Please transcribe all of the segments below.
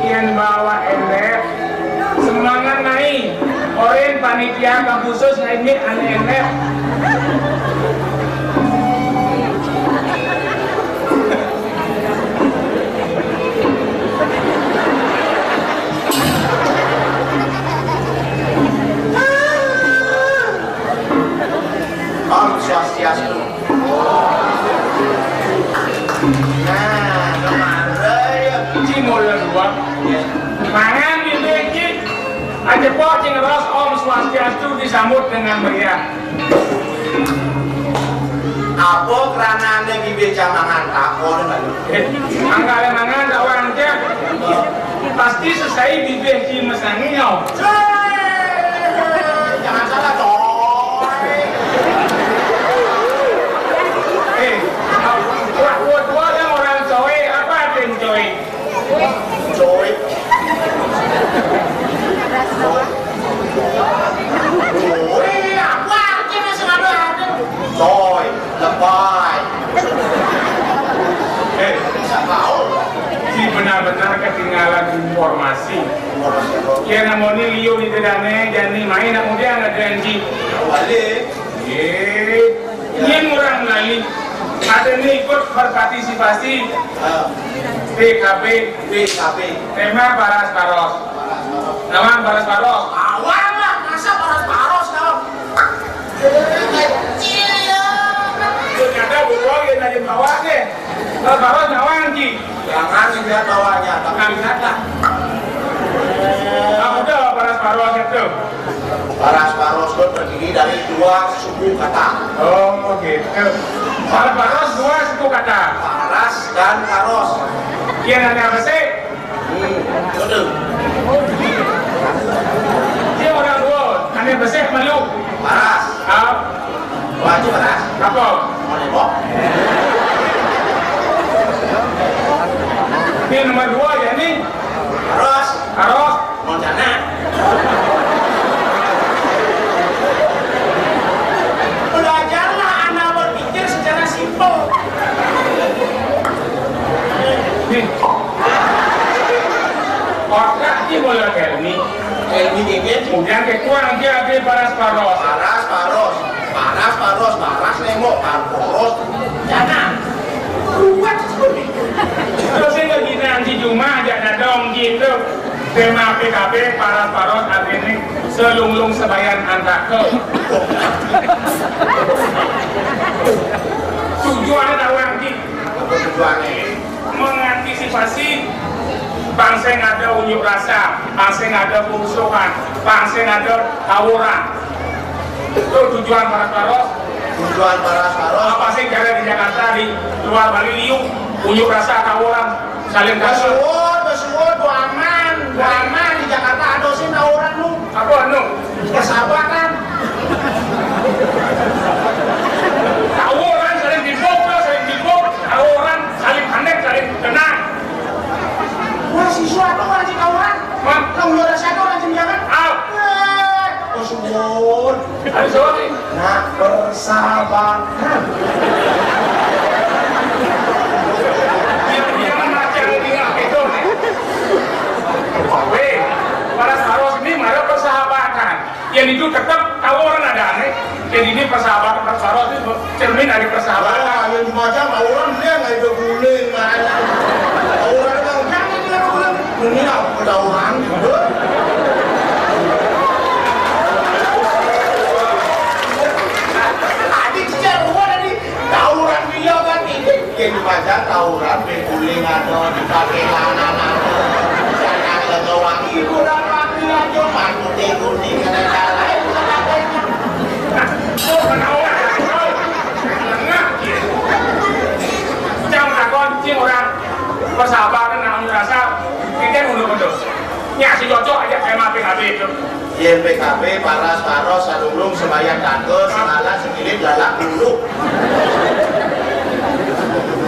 Yang bawa elek semangat naik orang panitia khusus ini aneh-aneh. Om Swastiastu. Nah, kemarin Cimolan dua mangan di Beijing aja pocing ros Om Swastiastu disambut dengan meriah. apa keranane bibeja mangan takon Anggale mangan dawan aja pasti selesai bibeji mesangnya. jangan salah coy. Buat yang orang coy apa tem coy? Coy. Coy, lebay. Si benar-benar ketinggalan informasi. Ya namun ini liu di tedane jadi main kemudian ada janji. Balik. Ini orang lali. Ada ini ikut berpartisipasi PKP. Tema Baras Paros. Nama Baras Paros. Awal lah, masa paros kau? Kecil ya. Ternyata buruan yang dari bawah deh. Baras Paros nawang ki. Jangan lihat bawahnya, tapi lihatlah. Apa tuh Baras Paros itu? Paros itu terdiri dari dua suku kata. Oh gitu. Baras Paros dua suku kata. Paras dan paros. Yang ada apa sih? Betul. Dia orang dua. Ane besar malu. Paras. Wajib paras. Apa? Mau nembok. Ini nomor dua ya nih. Paros. Paros. Mau jana. Belajarlah Anda berpikir secara simpel. Nih. Otak ini boleh kelmi. Kelmi gengget. Kemudian kekuang dia di Baras Paros. Paras nembok. Paros. Jana. Kuat sekali. Terus ini gini nanti cuma aja dong gitu. Tema PKP Baras Paros artinya selunglung sebayan antake. Tujuannya tahu nanti. Apa tujuannya? Mengantisipasi bangsa yang ada unjuk rasa, bangsa yang ada kerusuhan, bangsa yang ada tawuran. Itu tujuan Baras Paros. Tujuan Paras. Apa sih cara di Jakarta di luar Bali liuk unjuk rasa tawuran saling kasut. Besuwut, bu aman di Jakarta ada sih tawuran lu. Apa anu? Persahabatan. Tawuran saling dibuk, tawuran saling panik, saling tenang. Mahasiswa tuh wajib tawuran. Kamu luar sana wajib jangan. Besuwut. Ada soal nih. Nah, persahabatan. Jangan macam tinggal itu. Weh, Baras Paros ini malah persahabatan. Yang itu tetap tawuran ada aneh. Jadi ini persahabatan Baras Paros itu cermin dari persahabatan. Yang dibaca tawuran dia nggak ada guling. Tawuran kan jangan dia guling. Ini apa tawuran? Tawuran beliau kan ini yang dibaca tawuran beguling atau dipakai lana jangan legawang ibu dan wakil aja mantu teguning ada lain Jangan takon cing orang persahabatan namun rasa kita mundur-mundur. Ya si cocok aja tema PKB itu. PKB Paras Paros Salunglung sembahyang tante segala sekilip lalak dulu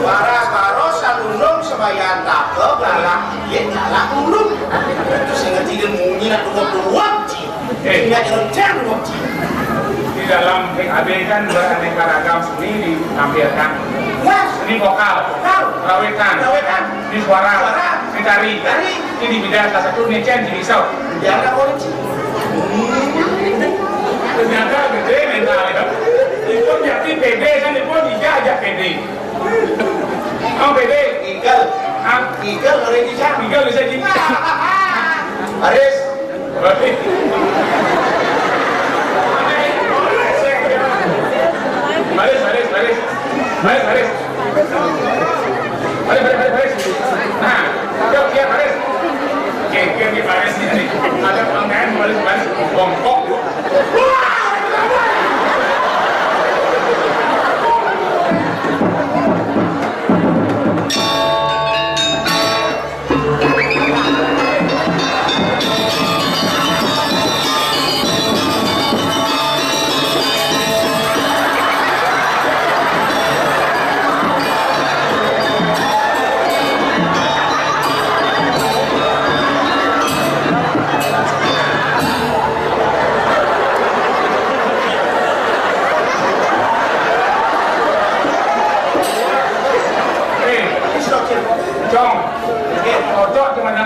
Paras Paros Salunglung sembahyang tante lalak lalak dulu itu sehingga tidak mungkin aku dua nggak jalan Di dalam PKB kan beraneka ragam seni ditampilkan. Seni vokal, rawetan, ini suara, ini tari, ini di bidang salah satu necen di risau. Biarkan polisi. Ternyata gede mental ya. Itu jadi PD kan itu dijajak PD. Oh PD, Igal ngeri dijak. Igal bisa jadi. Haris. Baris. Nah, yuk dia baris. Oke, di baris ini ada pangkain baris bongkok.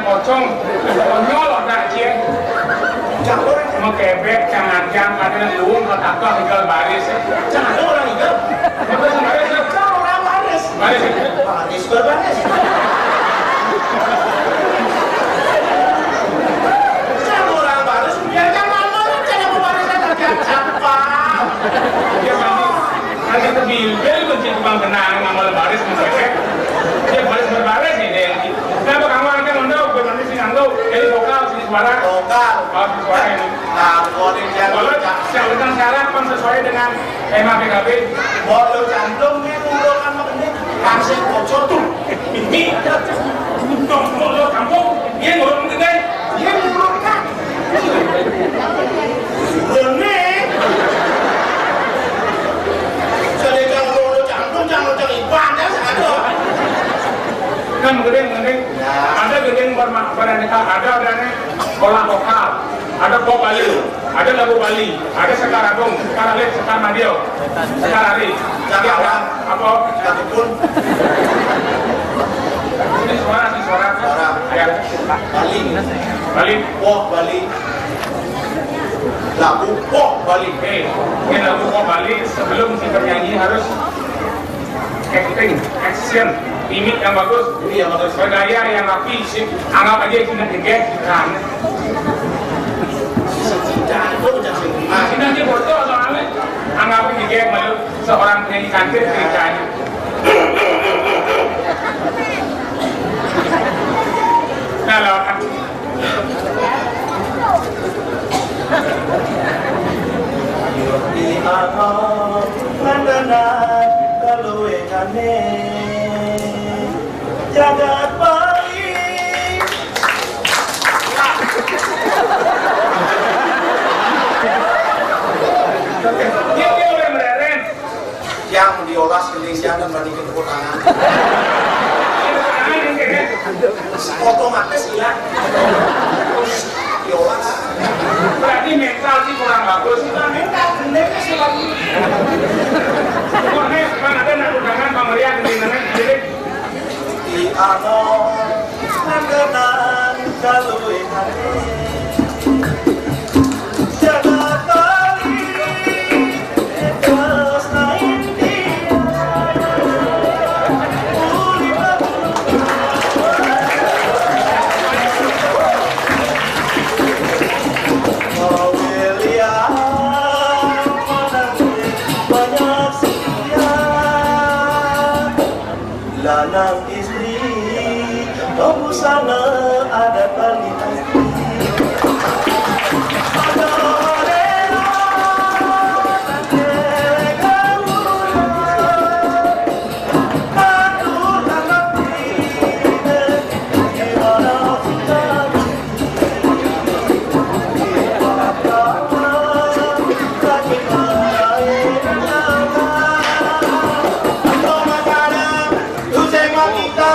Kocong, nyolok nak cie, mengkebek, jangan ada luung, kotak tinggal baris. Jangan ada orang igal. Baris berbaris. Jangan orang baris, biarkan malu, jangan membarisan kerjaan siapa. Dia nanti kebil kunci tukang benang ngamal baris mengkebek, dia baris berbaris nih deh. Kenapa kamu angkat mondok, bagaimana sih angkat? Jadi vokal, sini suara. Vokal. Oh, suara ini. Nah, boleh kalau yang syarat kan sesuai dengan tema PKB. Boleh cantumnya urukan makanya kasih bocor tuh. Ini kalau kampung dia ngurung gede, Dia ngurungkan. Bener. Jadi kalau cantum jangan iban ya sangat. kan gedeng ada gedeng beraneka ada sekolah vokal, ada pop Bali, ada lagu Bali, ada sekar agung, sekar alit, sekar madio, sekar ari, apa Katipun ini suara ya Bali Wah Bali lagu Wah Bali ini lagu pop Bali sebelum si penyanyi harus acting, action, mimik yang bagus, bergaya yang rapi, anggap aja tidak digek, kan? Tidak dia foto soalnya, anggap digek malu seorang penyanyi cantik ceritanya. Nah lawan. Di alam mandanan kaluwengane jagat Bali. Dia oleh mereren. Yang diolah Indonesia dan balik ke tepuk tangan. Otomatis ya. Diolah. Berarti mental sih kurang bagus. Mental bener sih lagi. Korne kan ada nak undangan pemberian di mana jadi Di alam mandanan kaluwengane jagat Bali. Lanang istri, kamu sana ada tali hati. Ada rela, kamu atur tangan di mana kita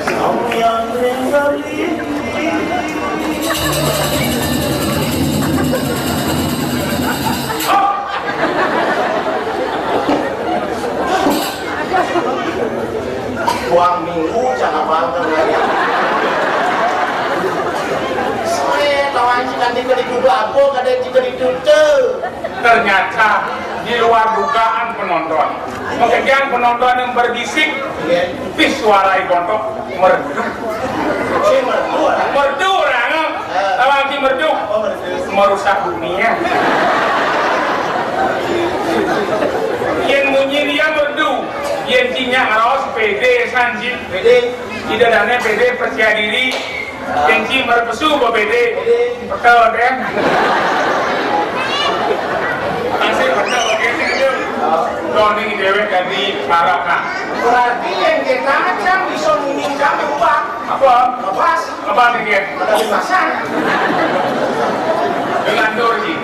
Samyang ringali. Buang minggu jangan bangga lagi. Saya tahu jika dikelilingi apa, kadang jika ditutup. Ternyata di luar dugaan penonton. Kemudian penonton yang berbisik, bis suara kontok merdu. Merdu orang, lagi merdu, merusak dunia. Yang bunyi dia merdu, yang cinya harus PD sanjit, PD tidak ada PD percaya diri, yang ci merpesu ke PD, betul deh. Masih betul oke sih itu. Doni dewek dari Baraka. Berarti yang kita aja bisa meminjam uang. Apa? Lepas. Apa nih dia? Ada di pasar. Dengan Dorji.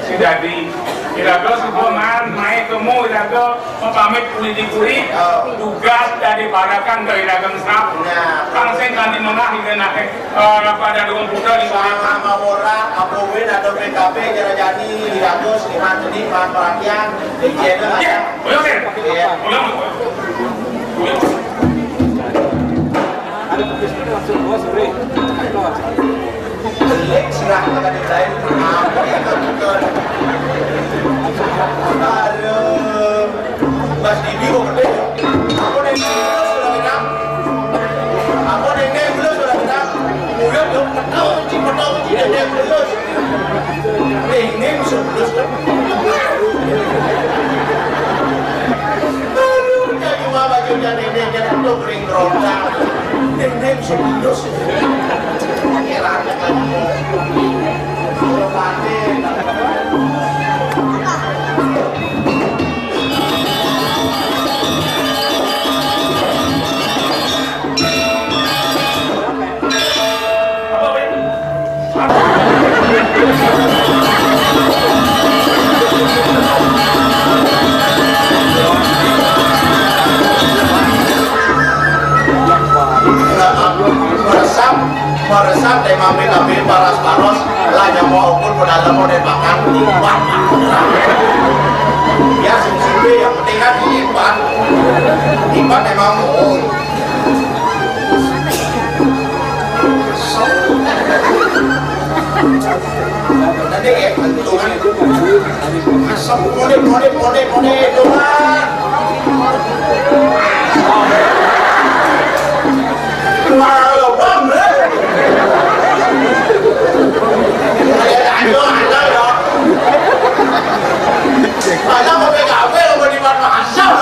Sudah di Iraga Suboman, naik temu Iraga mempamit kuli-kuli tugas dari Barakan ke Iraga Sap. Kang Seng kan di menengah hingga naik pada Dung Putra di Sama Mawora, Apowin atau PKP Jarajani, Iraga, Seniman Seni, Bahan Perhatian, di channel ada. Ulang deh. Ulang. Ada tugasnya langsung bos, Bre. Belik serah kita dilain apa yang betul. Aduh, Mas Didi kok gede. Aku nengeng dulu sudah kenal. Aku nengeng dulu sudah kenal. Kemudian dong petau kunci nengeng dulu. Nengeng sebelus kan. Aduh, jadi cuma bajunya nengeng jadi itu kering keroncang. Nengeng sebelus. Kiranya kamu suruh panen. Meresap dan ambil paras-paros lah yang mau ukur pada mau makan lipat ya sumber yang penting kan lipat emang nanti kayak bentukan asap mode doang wow bang ada ya. Ada mau PKB mau di mana asal.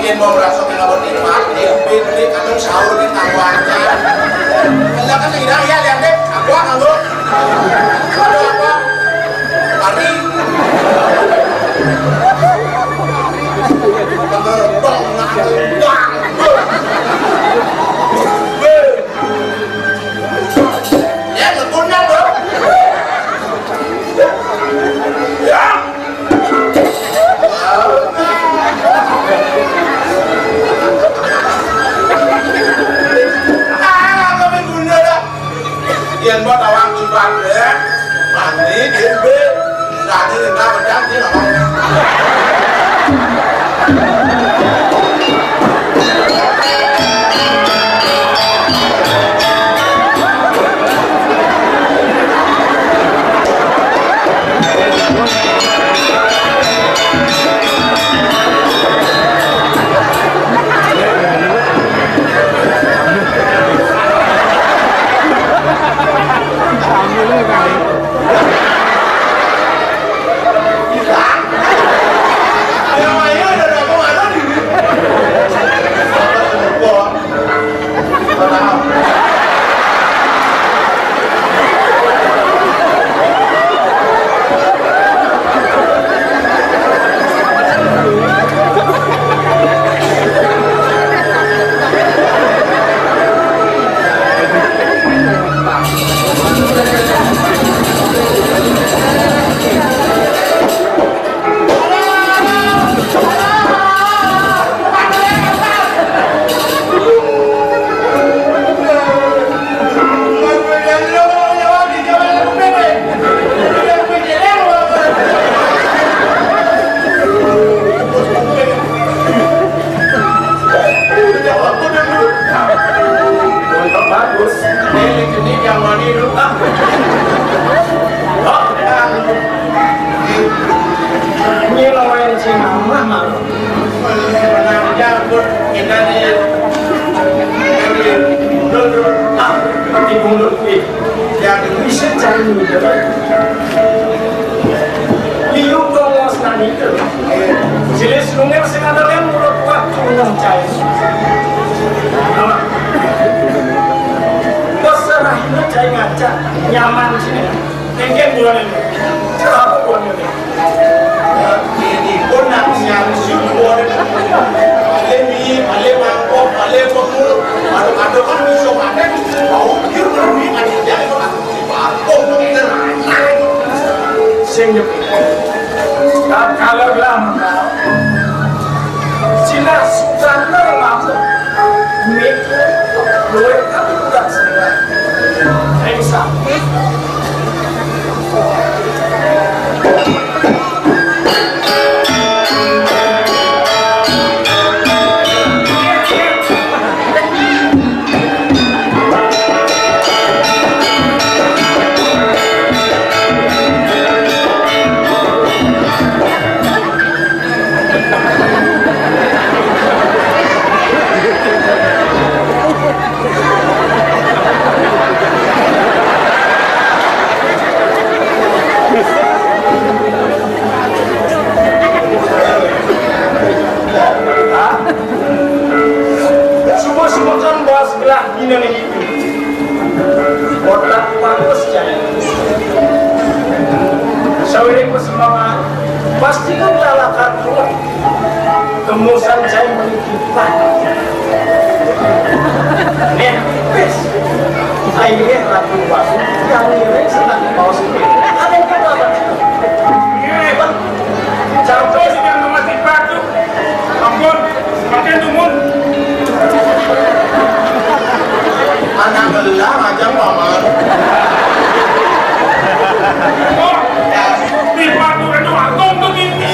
Yen mau rasa ngabur nikmat, beli kadang sahur di tangguannya. Kalau kan tidak ya lihat deh, aku ngabur. Ada apa? Kari. Kembang kita ni di mulut yang bisa cari mulut. Liu dong sekali itu. Jelas sungai masih ada yang mulut waktu mencari. Nama. Terserah ini cari ngaca nyaman sini. Engkau bulan ini. Cerapa bulan ini. ini pun nak yang syukur. Malay mangkok, Malay pemul, ada kan bisa ada. Kau pikir kami ada jadi orang dipakok dokter. Sing kalau lama sila sudah lama mikir dua kali tak sila engsa semua kan bahas belah ini nih itu otak bagus jadi sawiri bersemangat pasti kan lalakan pula kemusan saya menitipan nih bes airnya rapi basu yang ini senang bawa sendiri ada yang apa hebat sampai sih yang masih batu ampun semakin tumun anak gelar aja paman. oh di batu itu aku tuh ini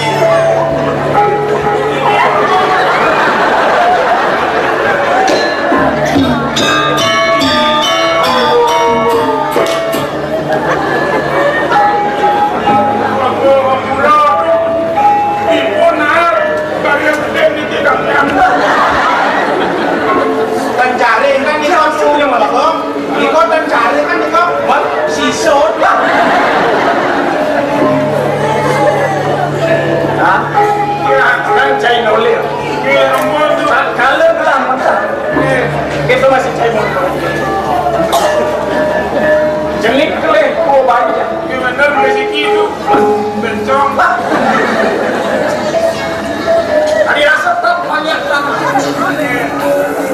Pencari kan ini kan punya malah kok. Ikut pencari kan ini kok. Si soda. ah kan cai nolil kalau bilang kita masih cai motor jelik kelih kau banyak gimana rezeki itu bencong ada rasa tak banyak tanah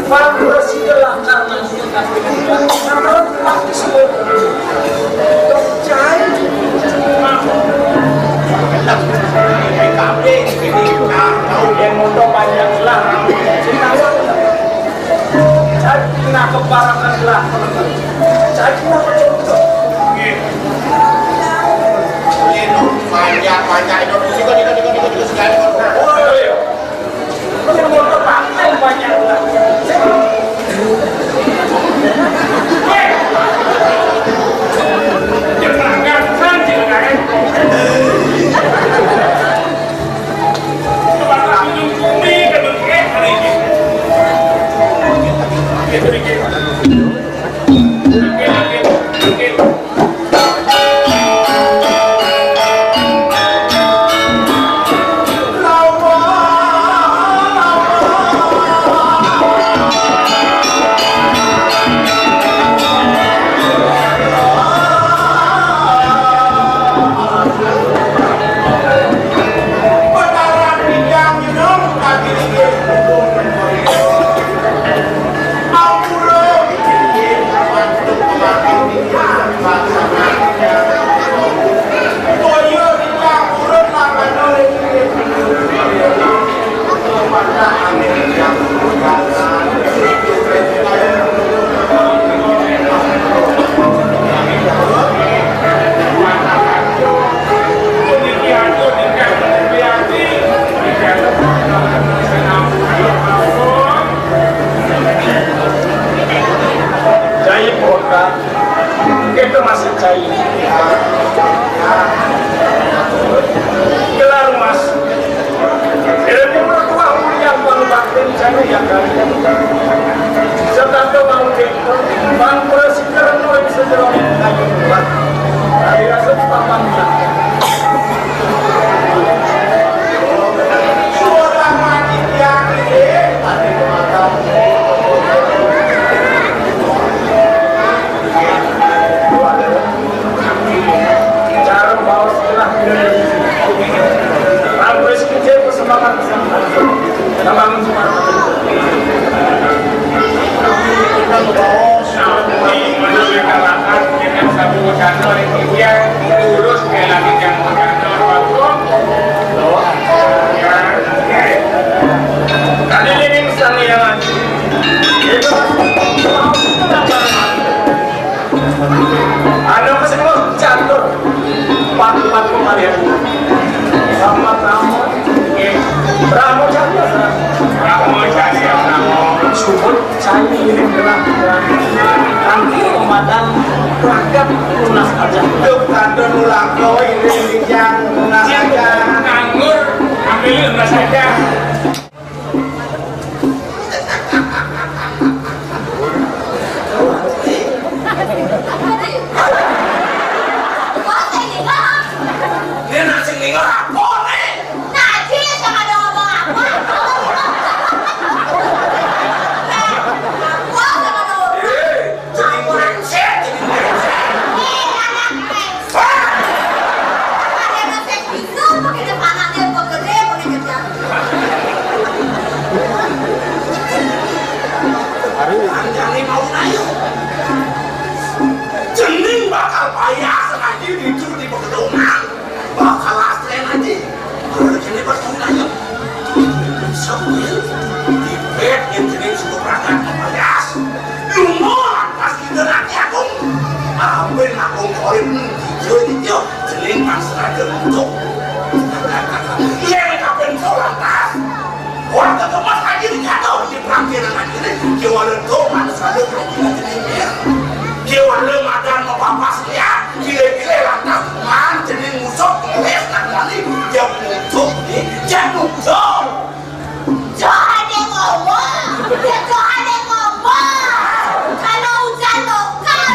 Pak Presiden karena karena pasti semua cai Kambing ini tahu yang motor banyak lah cai kena kebarangan lah cai kena kecontoh banyak Indonesia juga sekali. yang motor pakai banyak lah jangan sanji kan Ampun Setanda mangke, mangke sekarang mulai bisa jalan lagi buat. Hari rasa paman lah. Suara mati yang ini, mati kemana? Cara bawa setelah Ramai sekejap persembahan Namun semua Kita membawa Di menunjukkan latar dengan sabu kantor yang urus ke lagi yang kantor tadi living sana yang itu ada semua catur empat kemarin sama-sama Brahmo cari subut cari ini nanti Ramadan rakyat lunas aja Duk kantor ulang kau ini yang lunas aja. nganggur ambil lunas aja Dia nasi ninggal apa nih? Jadi brengsek, jadi brengsek. Anjani mau nayo. Jening bakal payah sengaja itu di pekedonan. Bakal aslen aja. Kalau jening bakal nayo. Sambil di bed yang jening suku perangkat payah. Lumoan pas kita nanti akong. Ambil akong koin jadi dia jening pas sengaja untuk. Iya kapan kau lantas. Orang ketemas aja dikatakan di perangkiran aja deh. Kewalan tuh manusia ada perangkiran jenisnya. Kewalan makan mau papas ya. Gile-gile lantas man jenis musuh ngeles nak kali. Dia musuh nih, dia musuh. Jangan dia ngomong. Jangan dia ngomong. Kalau hujan lokal.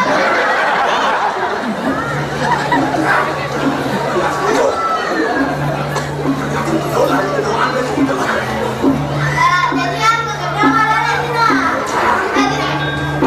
Jadi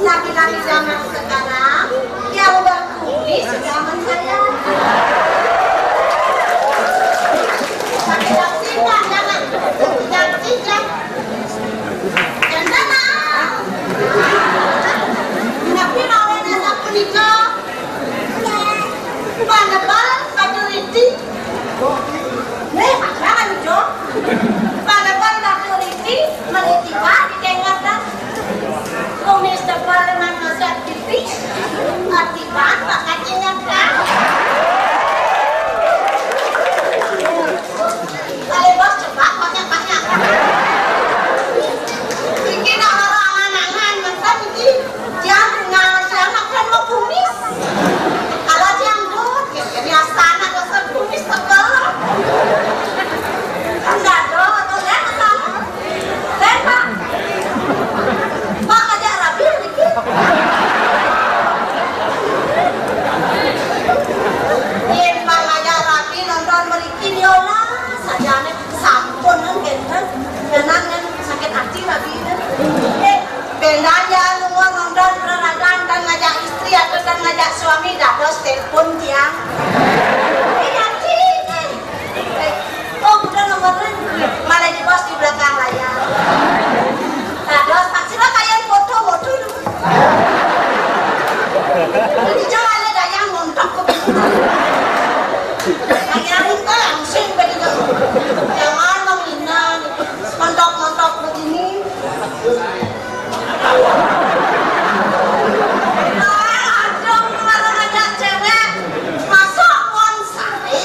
laki-laki zaman sekarang yang berkumis zaman saya. Tidak tidak jangan tidak. Jangan tapi mau nak nikah. Panabal paturiti. Jangan jo. Panabal paturiti menitiba di tengah. Kumis tebal dengan nasihat tipis. Atiban pakai ingat kan? Bos coba banyak-banyak. Bikin orang angan-angan macam ini. Jangan makan mau kumis. Kalau janggut, ini astana dosa kumis tebal. Enggak dong, tuh lihat kesana. Lihat Pak. Pak ajak rapi dikit. Yen Pak ajak rapi nonton berikin yola. Sajane sampun kan gendeng dengan sakit hati lagi bedanya semua nonton peranakan dan ngajak istri atau dan ngajak suami dados telepon tiang oh udah nomornya malah di pos di belakang layar dados pastilah kalian foto dulu jadi jangan ada yang nonton akhirnya kita langsung begitu jangan menghina montok-montok begini aduh kemarin ngajak cewek masuk bonsai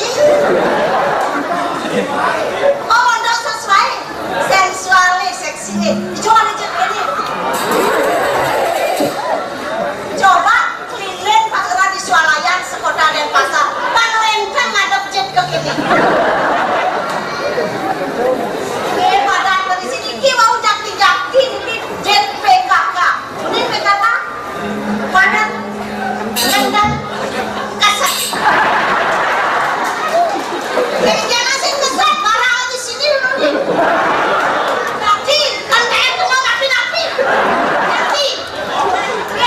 oh montok sesuai sensualnya seksi coba dicek ini coba keliling pasar di Swalayan sekota Denpasar panlengkang ngadep jet ke kini badan dari sini ki mau jaki-jaki ini jet PKK ini PKK badan lengkang kasar jadi jangan sih kesat marah di sini nanti kan kayak itu mau napi-napi nanti nanti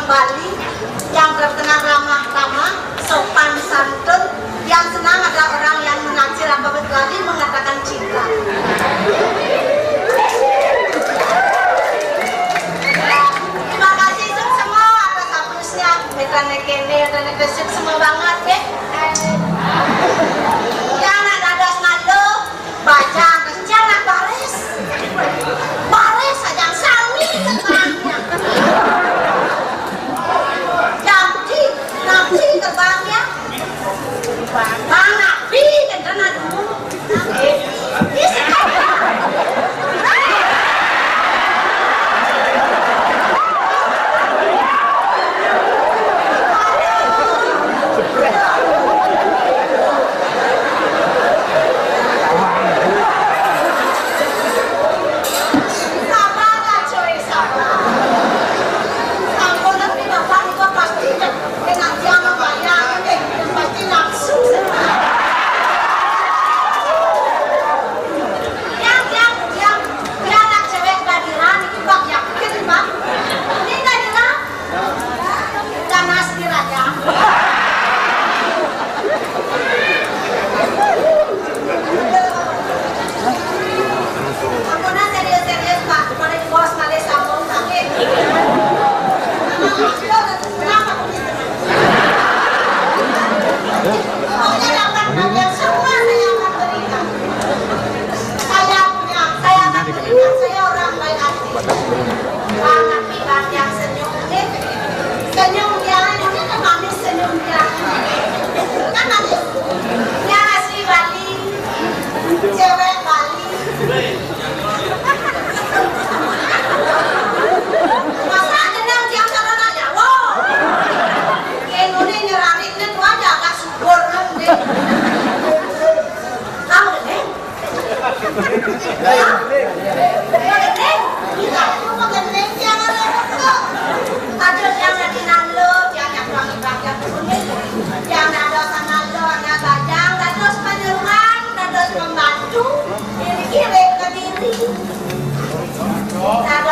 Bali yang terkenal ramah tamah, sopan santun, yang senang ada orang yang menaksir apabila lagi mengatakan cinta. Terima kasih semua atas aplusnya, mekanik-mekanik dan kesip semua banget ya. Yang ada nado, baca jangan baris, baris saja sami keterangannya. Nanti terbangnya Bang Nabi dan aduh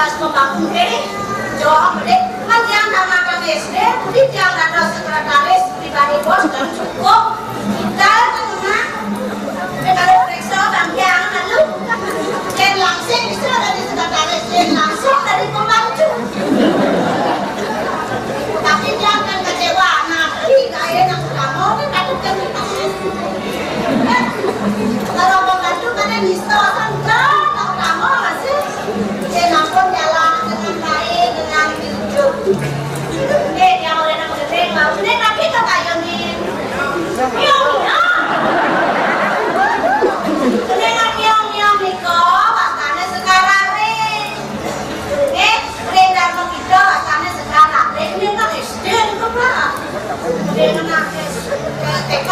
kelas pembangun deh. Jawab deh. Kan yang nama SD, jadi yang ada sekretaris pribadi bos dan cukup. Kita tengah. Kalau periksa bangkian lalu, dan langsung bisa dari sekretaris dan langsung dari pembantu. Tapi jangan kecewa, nanti gaya yang kamu kan takutkan kita. Kalau pembantu karena bisa santai, kalau kamu masih jangan pun jalan dengan baik, dengan jujur. Ini yang oleh nak gede, mau ini tapi kata yang ini, yang niko, bahkannya sekarang dan begitu bahkannya sekarang ini kan SD itu pak, dengan TK.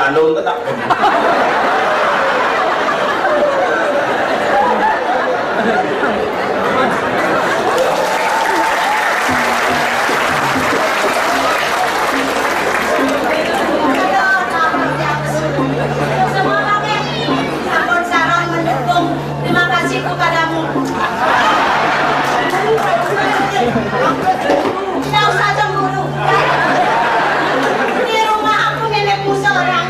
balung tetap. Terima kasih kepadamu. Tidak usah cemburu. Di rumah aku nenekmu seorang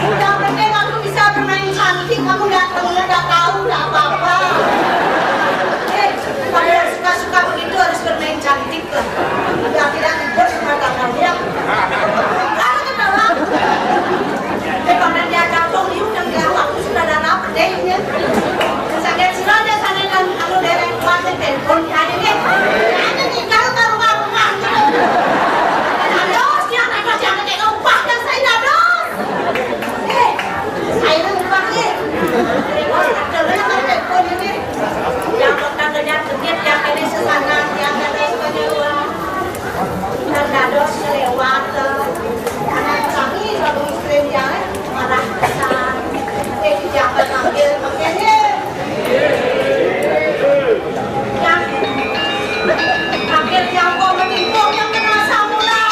udah penting aku bisa bermain cantik. Kamu datangnya udah tahu udah apa-apa. Kalian suka-suka begitu harus bermain cantik lah. Udah tidak bos mata kalian. Kalau ketawa. Kalau dia jatuh ini udah nggak waktu sudah ada dapet deh ya. Sakit silanya sana dan aku derek kuatin telepon ada nih. Ada nih kalau taruh aku ngantuk. Aduh, dia anak jangan kayak ngupah dan saya dados. Saya ngupah nih. Terus yang telepon ini. Yang katanya sedikit yang kali sesana yang kali sebagai dan dados kelewat. Anak kami kalau istri dia marah besar. Jangan panggil makanya. Yang panggil yang kau menimbul yang kena samula.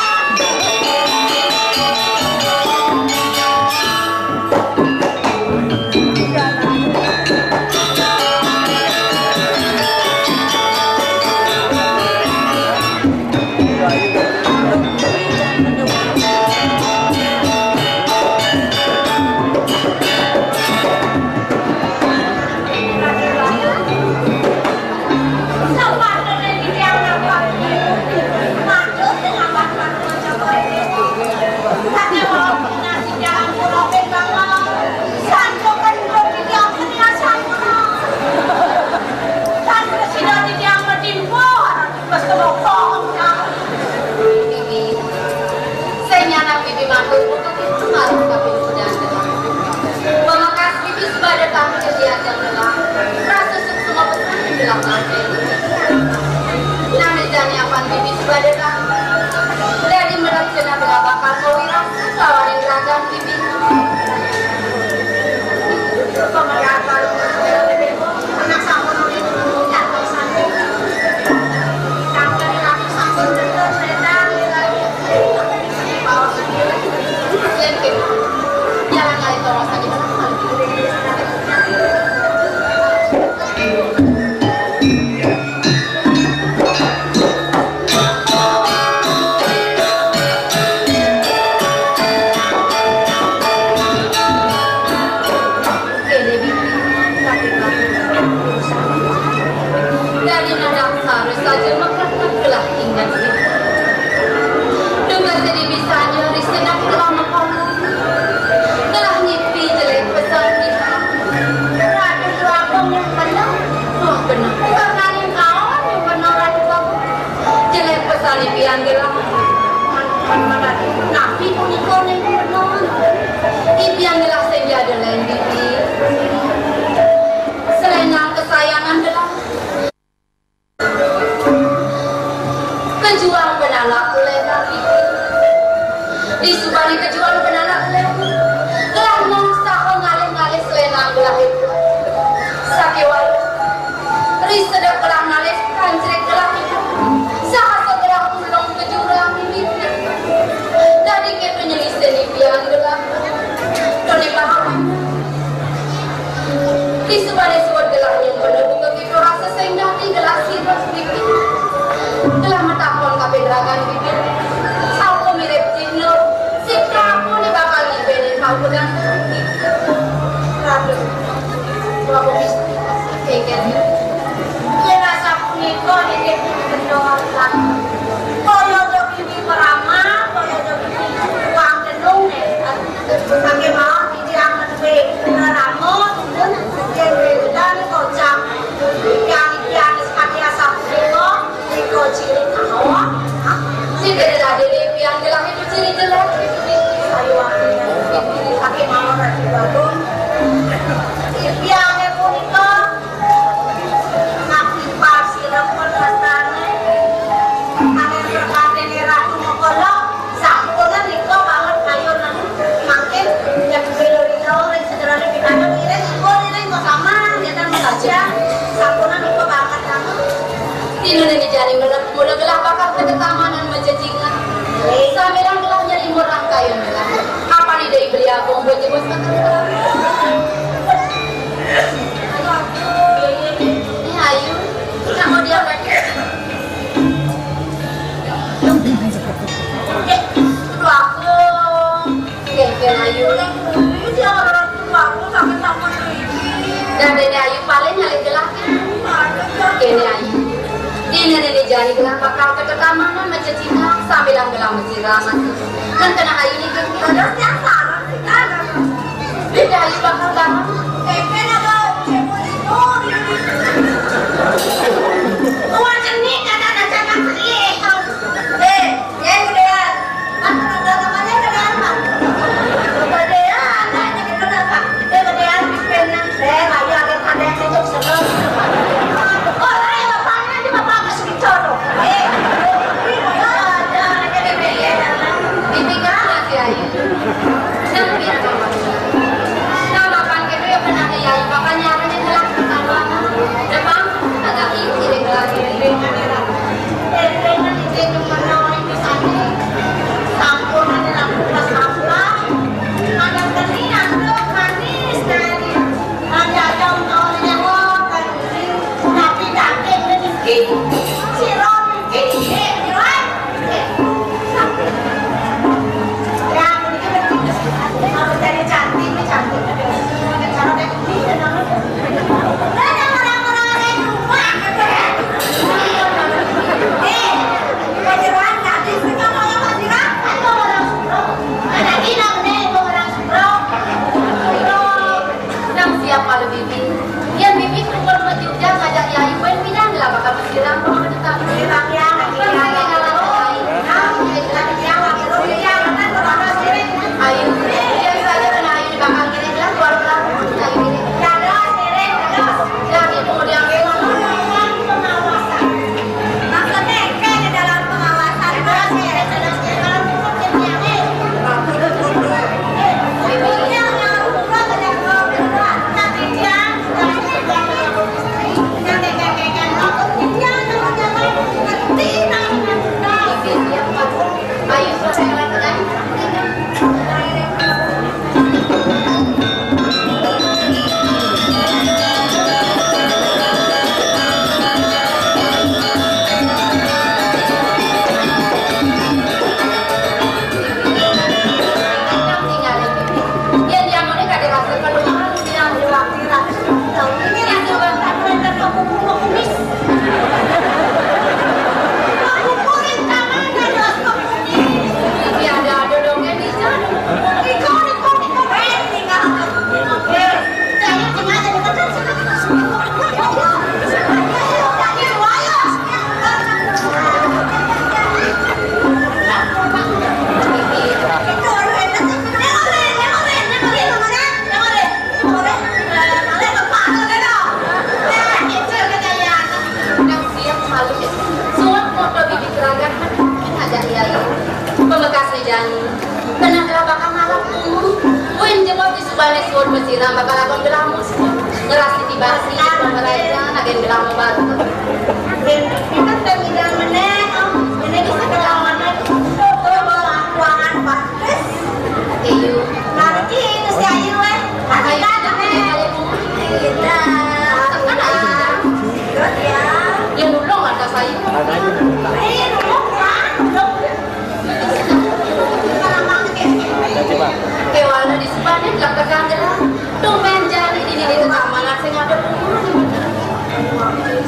jadi mula gelah bakal ke ketamanan menjajingan. Sampai lang gelah jadi murah kayu gelah. Apa nih dari beli aku buat jebus ini ayu, nak mau dia lagi. Itu aku, ken ayu. Dia orang tua aku sampai sama dan dari ayu paling nyalin gelah. Kene ayu. Dina nene jani gelah bakal ke ketamanan menjajingan sambil lang gelah menjiraman. Dan kena ayu ni kan harusnya salah kan. Beda ayu bakal banget. Kena kau cebol itu. Tuan jenis ada jangan sedih. Yang gedean. Kan ada namanya gedean Pak. Gedean, hanya kita Pak. Gedean pipenan saya ayu agak ada cucuk sebelum. Orang yang bapaknya di bapak masuk coro. Ada ada gedean. Dipikir lagi ayu. Sampai nama pan kedo ya pernah ya bapaknya ada di dalam kamar. Depan agak ini deh lagi. Dengan itu menawar itu saja. Sampun ada lampu sampah. Ada keringan tuh manis dari. Ada daun-daunnya kan. Tapi daging sedikit. Sirom sedikit. Aku cari cantik, cantik. Cara dia kecil, ada orang-orang yang rumah, kejeruan tadi suka mau yang kejeruan, ada orang suruh, ada inang deh, orang suruh. Nang siapa lebih bibi? Yang bibi keluar masjid jangan ngajak yai, bukan bilang lah bakal bersiram, kalau tetap bersiram ya, ayo.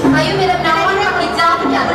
Ayo mirip naon hijau ya,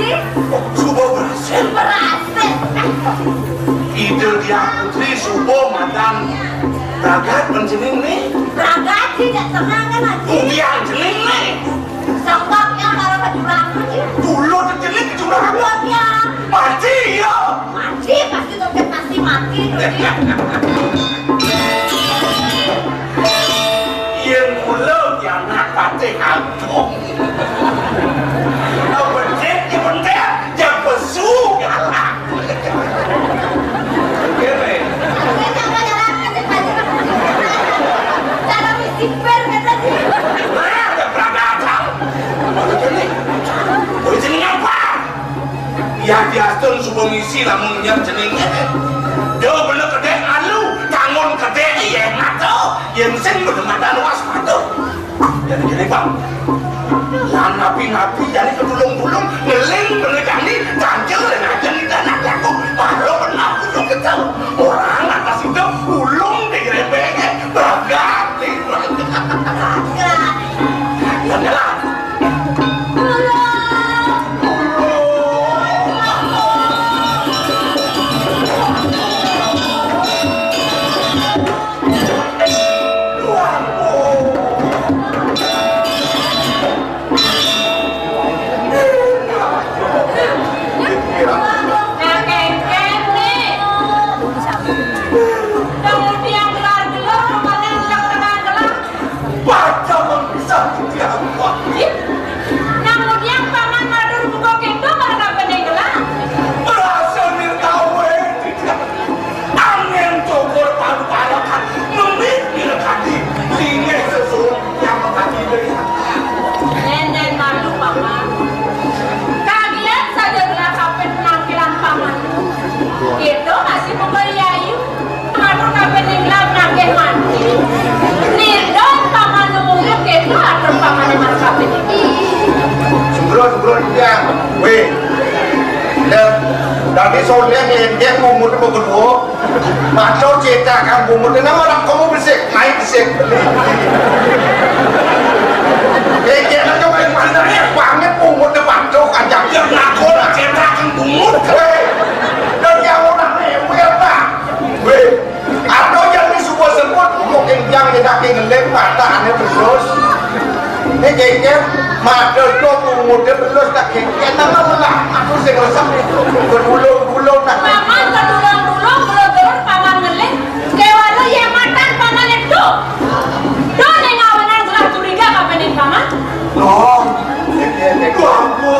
laris. Subuh berhasil. Berhasil. Ide dia putri subuh madam. Ragat menjening nih. Ragat tidak tenang kan Haji? Dia jening nih. Sebabnya kalau kecurangan Haji. Dulu terjening kecurangan. Sebabnya. Mati ya. Mati pasti Toket pasti mati. Yang mula yang nak pati hantung. Bencet ya bencet. Yang besu galak. Gini. Cara misiper kata sih. Nah, ada peragatan. Boleh jening apa? Ya diatur subuh misi namun yang jeningnya. Dia bener kedai alu, tangon kedai yang mata, yang sen bermata luas mata. Jadi gini bang, yang napi-napi jadi kedulung-dulung ngeling menegani ganjil dan aja nih dan anak aku baru pernah ulung ketahu orang atas itu ulung di rebeknya berganti. Yang jalan. Sebelum dia, weh, dari soalnya dia ngumur itu kedua, macam cetak kan ngumur itu nama orang kamu bersih, naik bersih, dia nak coba yang mana ni, banget ngumur itu macam kacang, dia ngaku lah cetak kan ngumur, dan yang orang ni, weh, ada yang ni semua sebut, mungkin yang dia nak ngelem mata ni terus. Ini kayaknya mata tu muda belus tak kayaknya nama lah aku serasa berulung-ulung nak. Paman kedulung-dulung belum paman ngelih. Kewalo yang matan paman itu. Do neng awanan telah curiga kapan neng paman? Oh, aku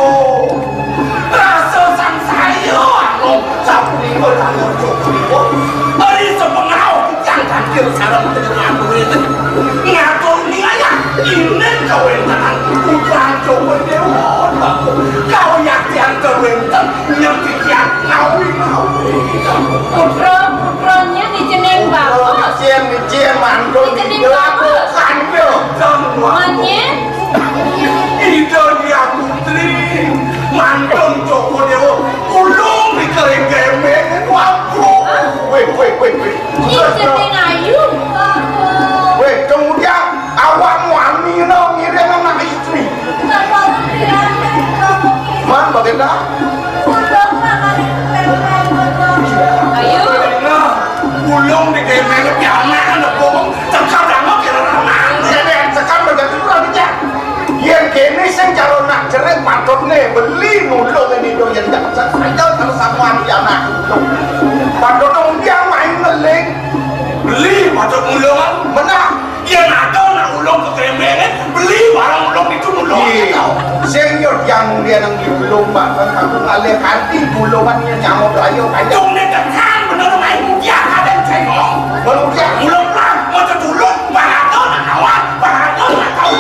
rasa sang sayo aku sampai berlalu cukup. Hari sepengaruh yang takdir sarang terjadi itu. Ngatur ni ayah ini kau yang tenang. Coba dewa, kau yang terwentan, yang tiap ngawi. Putronya dijeneng bagus. Dijen mandul dilakukan dia. Manye? Itu dia putri, mandul Joko Dewa, ulung di kering gemeng waktu. Wait. Dijeneng Ayu. Wait, kemudian awak wani no ngirim anak istri. Man, bagaimana? Ayu. Ulung di gemeng piana anak bong, terkadang kira ramah. Jadi sekarang berganti pulang aja. Yang kini sen calon nak cerai patut nih beli nulung ini dong yang tak saja kalau sama piana ulung. Patut dong dia main ngeling. Beli patut ulungan mana? Yang ada nak ulung ke gemeng beli barang ulung itu ulung. Senior yang dia nang ulung bahkan kamu ngalih hati ulungannya nyamu ayo kayak. Dong ni tekan benar main dia ada cengong. Baru dia ulung lah macam ulung barang nak awak barang nak tahu.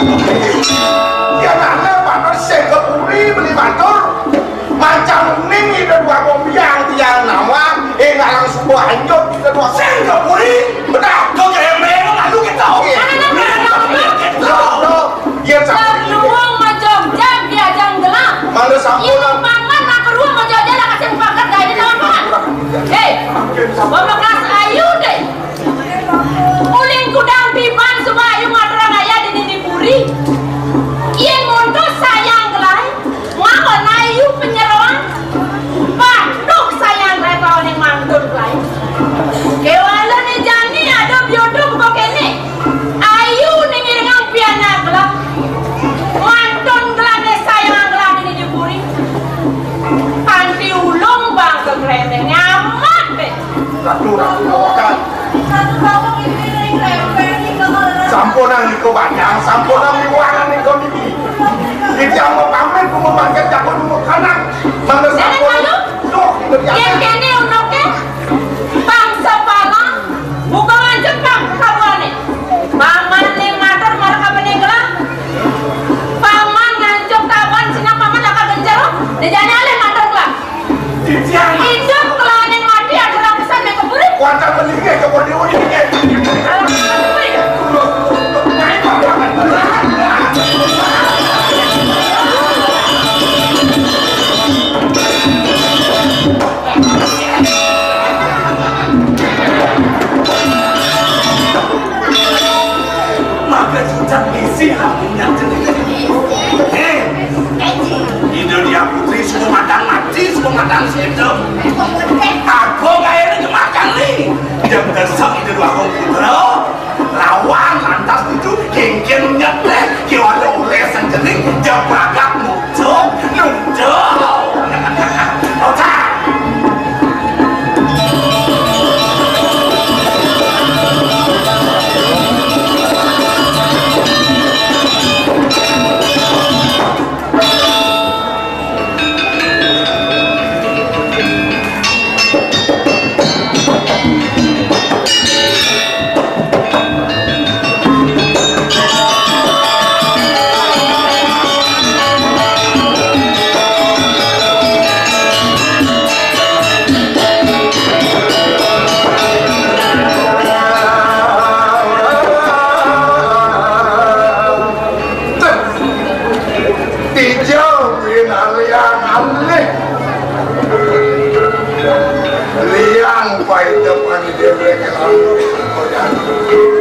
Dia nak bakar sekepuri beli batur macam ni ada dua kompiang tiang nama ngalang sebuah hancur kita dua sekepuri benar kau gemeng lalu kita okey. Dia Terluang macam jam dia jam gelap. mana sampun Paman nak keluar macam dia nak kasih pakat gaya paman. Hei, bawa kelas Ayu deh. Uling kudang pipan semua Ayu madrang ayah di Nidipuri. Ia montos sayang gelai. Ngapa Ayu penyerawan Panti ulung bang kegrene nyaman deh. Ratu makan. Satu kamu ini krempeng nih kalau Samponan niko banyak, samponan niwangan niko niki. Iki mau pamit ku mangke jago mau kanang. Mangke samponan. Duh, Yang kene unoke bangsa palang bukan Jepang kawane. Paman ning matur maraka peninggalan. Paman ngancuk kawan sina paman laka genjaro. Dejane ale matur gua. Titian. Hidup kelawan yang mati adalah pesan yang keburi. Kuatan meninggal ke bodi ini. Maka sudah isi hatinya Indonesia putri semua matang mati, semua matang hidup. Aku kayaknya kemakan nih. Dia besok itu dua komputer. Lawan lantas itu geng-geng nyetek. Kau ada ulesan jening. Dia bagak muncul. Otak.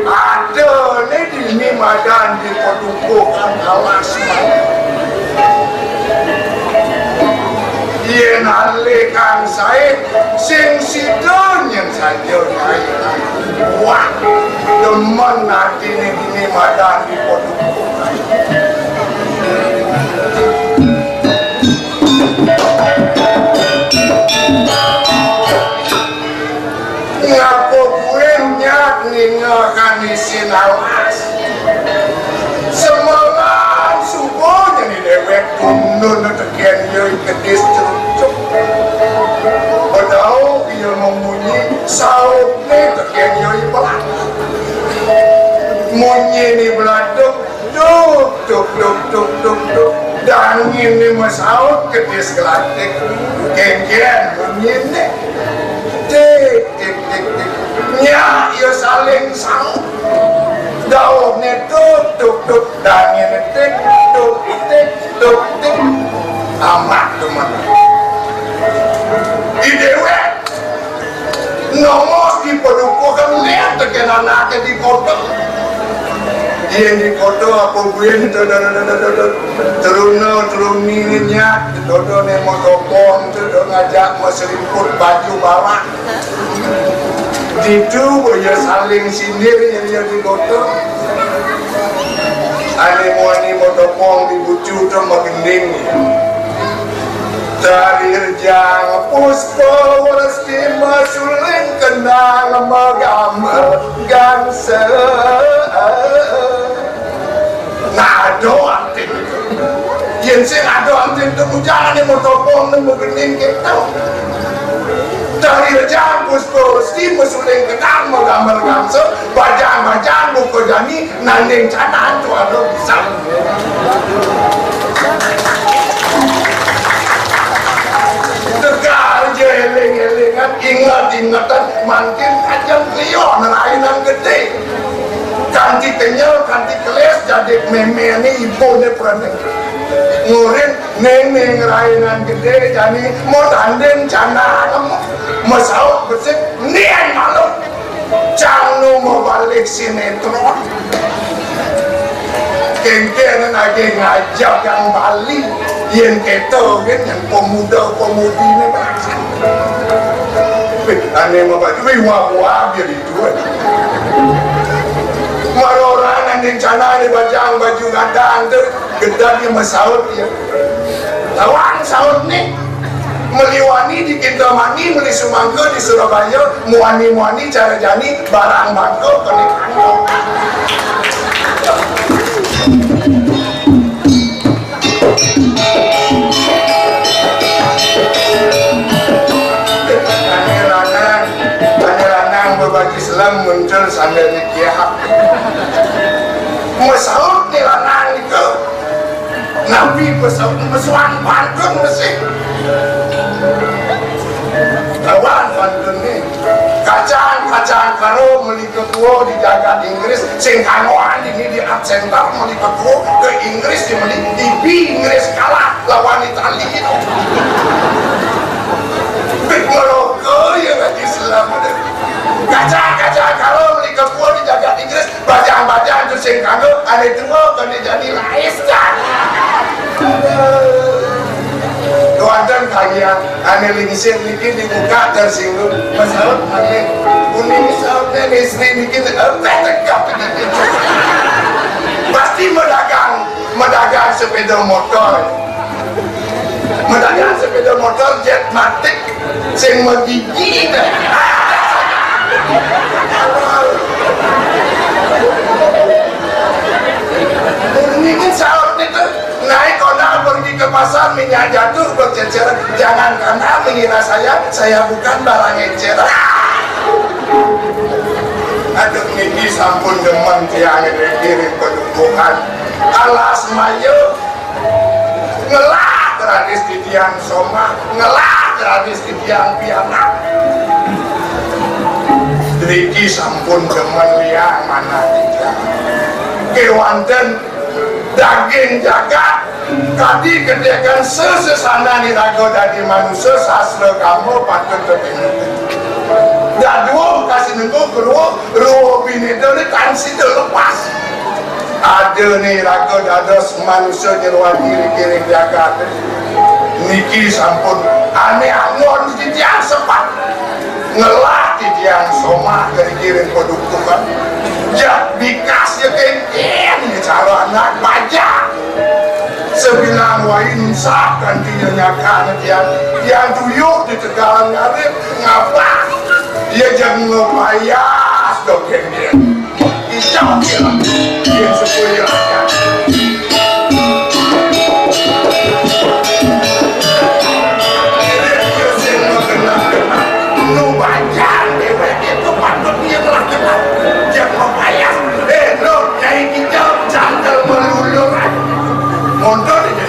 Ada nih di Madan di Podukukan alas yen alekan saya sing sidon yang saja wah demen nanti nih di Madan di Podukukan ngapo gue nyak ninggalkan isin alas semangat subuh jadi dewek kumnun tekian yoi kedis cucuk padahal dia membunyi sauk nih tekian yoi pelak munyi nih beladuk duk duk duk duk duk duk dangin nih masauk kedis gelatik geng-geng bunyi nih tik tik tik tik nya ia saling sang daunnya tuk tuk tuk dangin tik tuk tik tuk tik amat teman idewe nomos di Podukukan lihat tekan anaknya di kota dia di kota apa gue teruninya dodo nih mau topong dodo ngajak mau selimput baju bawah itu boleh saling sindir ya di kota ane mau topong di bucu tuh magending dari rejang puspa warasti masuling kenang magamel gangsa ngado anting yen sing ngado anting temu jalan mau topong nemu gening kita dari rejang puspa warasti masuling kenang magamel gangsa bajang-bajang buku jani nanding canan tu ada bisa eling-elingan ingat-ingatan makin kajang lion rainan gede kanti kenyal kanti keles jadi meme ini ibu ini pernah ngurin neneng rainan gede jadi mau tanding cana masalah bersih nian malu cangnu mau balik sinetron kengkengan lagi ngajak yang Bali yang keto kan yang pemuda-pemudi ini berasa aneh mau baju wah biar itu maroran aneh cana ini baju gadang tuh gedang yang masaut ya lawan saut nih meliwani di Kintamani, meli Sumangga di Surabaya, muani cara jani barang bangko konek angko. Tanya berbagi Islam muncul sambil dikiah. Mesaut ni lanang itu, Nabi pesuan pantun mesti. Kawan pantun ni, kacang karo meli ketua di jagat Inggris, sing kanoan ini di absentar meli ketua ke Inggris di meli TV Inggris kalah lawan Itali itu. Merokok yang ngaji Islam ada. Kacang kalau meli ketua di jagat Inggris, bajang-bajang tu sing kanggo ane tua kan jadi lais kan. Tuan kaya ane lingsir bikin dibuka tersinggung masalah ane kuning sautnya istri bikin tegap pasti medagang sepeda motor jetmatic sing menggigit ini sautnya tuh naik kona pergi ke pasar minyak jatuh bercecer, jangan karena mengira saya bukan barang encer. Aduh niki sampun demen tiang kirim kedudukan alas mayo ngelak gratis di tiang soma, ngelak gratis di tiang pianak. Niki sampun demen liang mana tidak kewanten daging jagat tadi kedekan sesesana nirago dari manusia sastra kamu patut terpenuhi dan dua kasih nengko ruo bini itu tansi lepas ada nirago dados manusia nyeruan kiri jagat niki sampun aneh angon di tiang sepat ngelah di tiang soma dari kirim produk jak dikasih kengken cara anak pajak sebilang wain sah kan dinyakan tiang tuyuk di Tegalan Ngarep ngapa dia jangan ngepayas dok kengken ijau kira dia sepuluh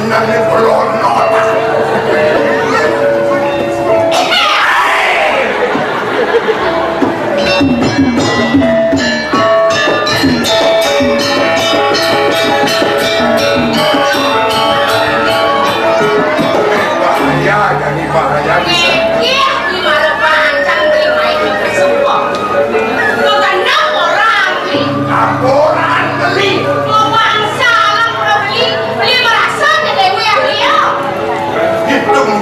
nangnya belum nota. Bahaya bisa. Iya, di mana pancang beli main itu semua. Bukan orang beli. Laporan beli.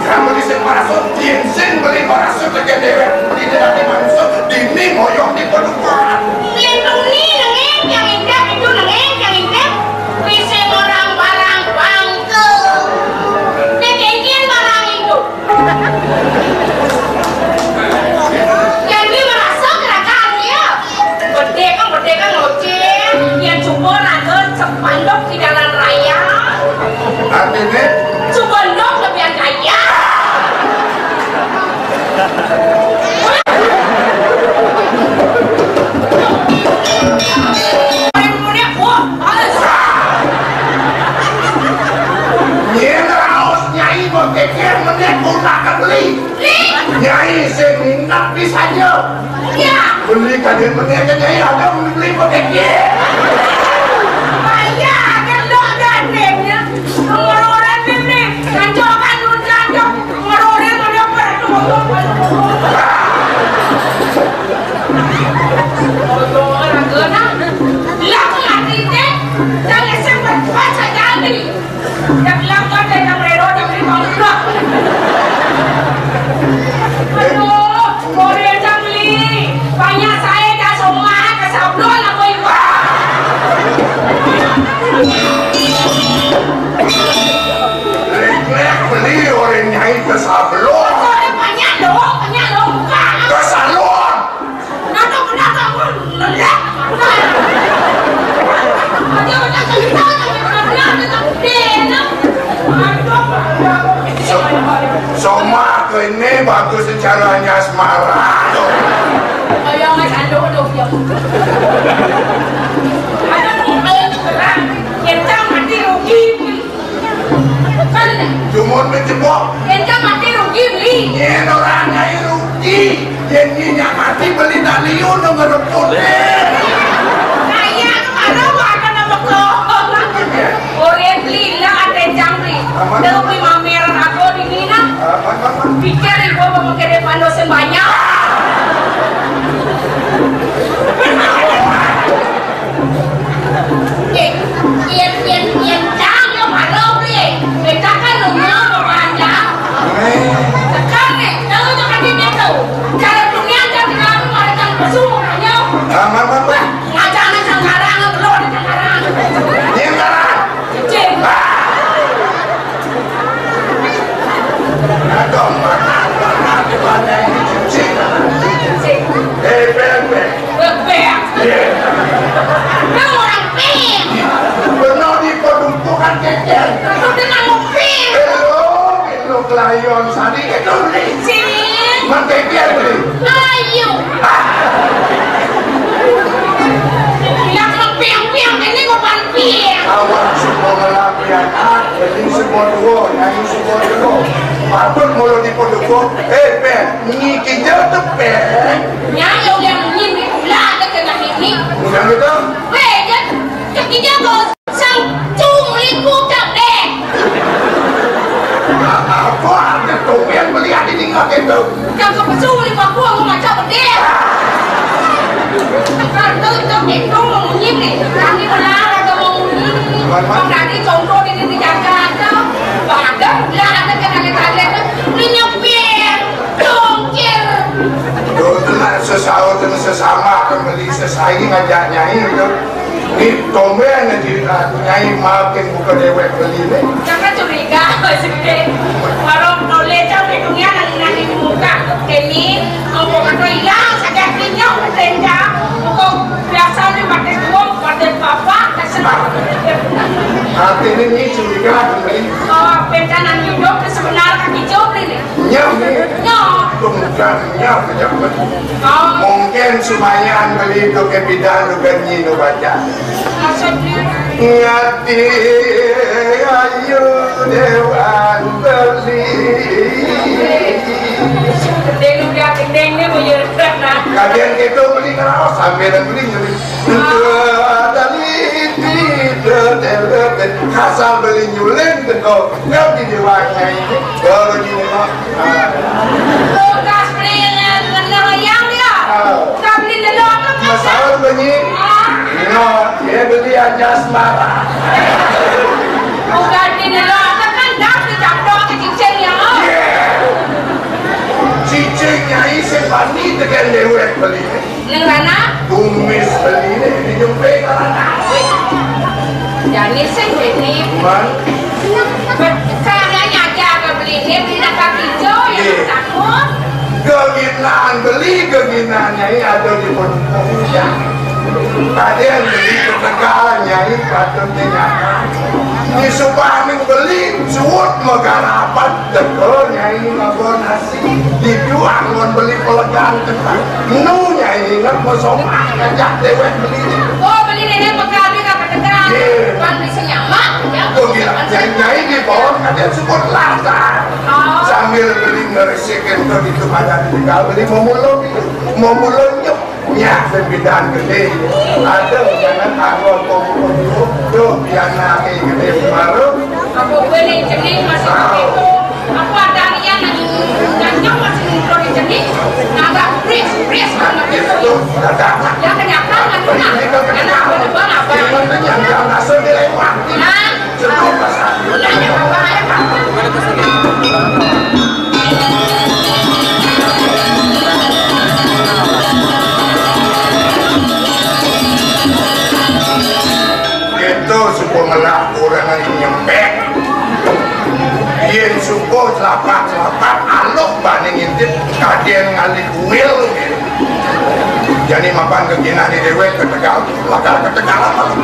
Kamu di separasut, jinsin beli parasut dengan dewa tidak ada manusia dini moyong di penumpang lindungi nengeng yang indah itu nengeng yang indah bisa orang barang bangke dikengkin barang itu jadi merasa gerakan ya berdeka ngoceh yang cukup naga cepandok di jalan raya artinya cupondok lebih kaya nyai mau keker menit udah beli nyai seminta bisa aja beli kaden menit nyai ada beli mau keker ayah ada dok gadengnya ngororan ini kanjokan nunjandok ngororan ada pertumbuh orang gena laku mati deh jangan sempat baca jadi yang lakukan dari mereka dari bangsa aduh boleh beli banyak saya dah semua kesabloh lah boy Soma ini bagus caranya asmara. Ayo mas aduh ya. Aduh berang, kita mati rugi. Kan? Cuma menjebok. Kita mati rugi beli. Ini orangnya rugi. Ini yang mati beli daliun dengan putih. Kaya kemana makan apa kok? Orang beli lah ada jangkrik. Kalau beli mameran aku di Nina. Pikir ibu mau ke depan dosen banyak. Yên trang yêu mà lâu đi. Người ta kan đừng nhớ mà bạn đã. Kan này, đâu cho cái gì biết đâu. Cara dunia jangan tinggal ada yang bersumur aja. Ngajarin sekarang belum ada sekarang. Ini sekarang. Cing. Aduh, mana di mana ini cing. Cing. Bebek. Bebek. Kau orang ping. Benar di pedumpukan keker. Kau dengan ping. Hello, klien sadi itu nih. Cing. Mengeker beli. Ayo. Yang ping ini bukan ping. Awak semua melakukan jadi semua dua, nyanyi semua dua. Patut mulu di pedumpukan. Ben, ni kita tu ben. Nyanyi yang ini ulah ada kena ini. Bukan gitu? Weh, jadi dia bos sang cung liku tak deh. Apa ada tu yang melihat ini nggak gitu? Jangan kepesu liku aku macam berdeh. Kalau itu mau nyimri, kami benar atau mau nanti contoh ini dijaga aja. Ada ulah ada kena lihat menyepir, dongkir. Itu nak sesaut dan sesama kembali sesaing ngajak nyanyi gitu. Ni tomen nyanyi makin buka dewek beli ni. Jangan curiga, sedih. Kalau knowledge di dunia nanti di muka ini, ngomong atau hilang saja kinyau ketenja, bukan biasa ni pakai uang, pakai papa, kesenang. Hati ini curiga kembali. Oh, pencanan hidup sebenarnya kaki jauh ini. Nyam ni. No. Tunggang nyam pejabat. Oh, Mungkin sumayan beli itu ke bidan ganyi nu baca. maksudnya. Ngati ayu dewan beli. Kedeng dia kedeng ni boleh nak. Kalian itu beli kerana sambil beli nyuri. Kasar beli nyulen teko. Ngap di dewanya ini. Kalau di rumah. Lukas beli kena yang dia. Kau beli dulu apa kan? Masalah bunyi. No, dia beli aja asmara. Bukan di dulu apa kan? Dah dicampur ke cincin yang. Cicingnya isi pani tekan lewat beli. Nengrana. Tumis beli ini jumpa karena. Jadi sendiri. Man. Saya nyaja ke beli ni beli nak hijau yang takut. Keginaan beli keginanya ini ada di Indonesia. Ada yang beli ketegalannya ini patutnya nyata. Ini supaya beli suut megarapan tekonya ini ngabon nasi dijual mau beli pelegaan tempat. Menunya ini nggak mau somah ngajak dewek beli. Oh beli nenek pegawai kat ketegang. Kan bisa nyamak. Aku bilang nyai di bawah kalian sebut lata. Sambil beli ngerisikin ke itu pada tinggal beli memulungnya nyak sembilan gede. Ada jangan anggot komputer tuh yang naik gede baru. Aku beli jenis masih begitu. Aku ada yang nyanyi masih di jenis. Naga pris mana Itu ada. yang kenyataan aku nak. Karena aku depan apa? Ini yang jangan dilewati. Cukup pasal. Nanya apa ya pak? Itu suku ngelak orang yang nyempek. Yen suku lapak alok banding intip kadien ngalih wil. Jadi mapan kekina di dewek ketegal, lakar ketegalan malam.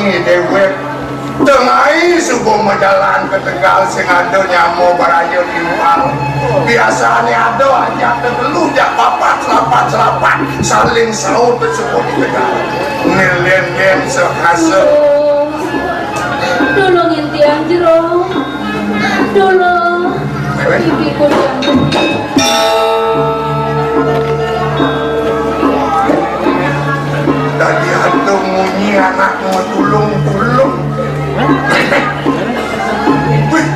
wengi dewek tengai subuh menjalan ke Tegal sing ado nyamo barayo liwal biasanya ado aja telu jak papat selapat saling saut subuh di Tegal nelen sekase Tolongin tiang jero tolong ibuku yang tadi ado munyi anakmu tulung wih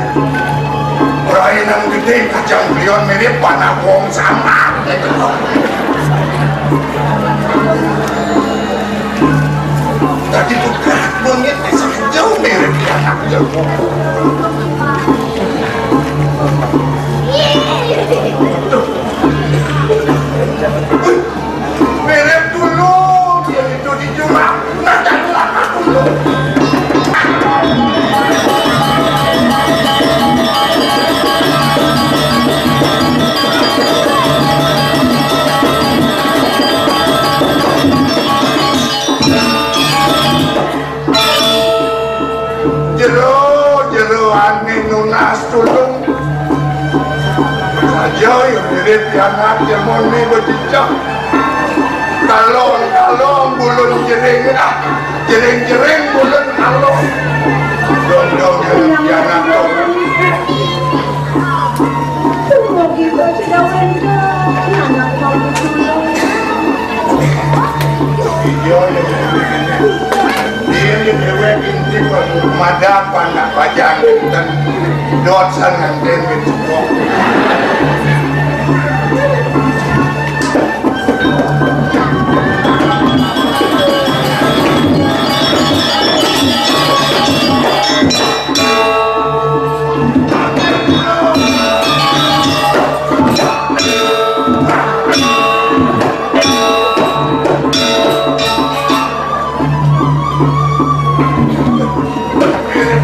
orang yang gede kacang beliau mirip panah wong sama tadi bukan monyet jauh mirip anak jauh mirip dulu dia itu di jurang nah jangan lama dulu jero angin nunas tulung saja yang mirip anak jemoni bercicak kalong bulun jering bulun kalong dong mirip anak dong tunggu kita sudah wenda anak kamu tulung iya yang dia yang dewek inti pemadam anak pajang dan dosan nganten gitu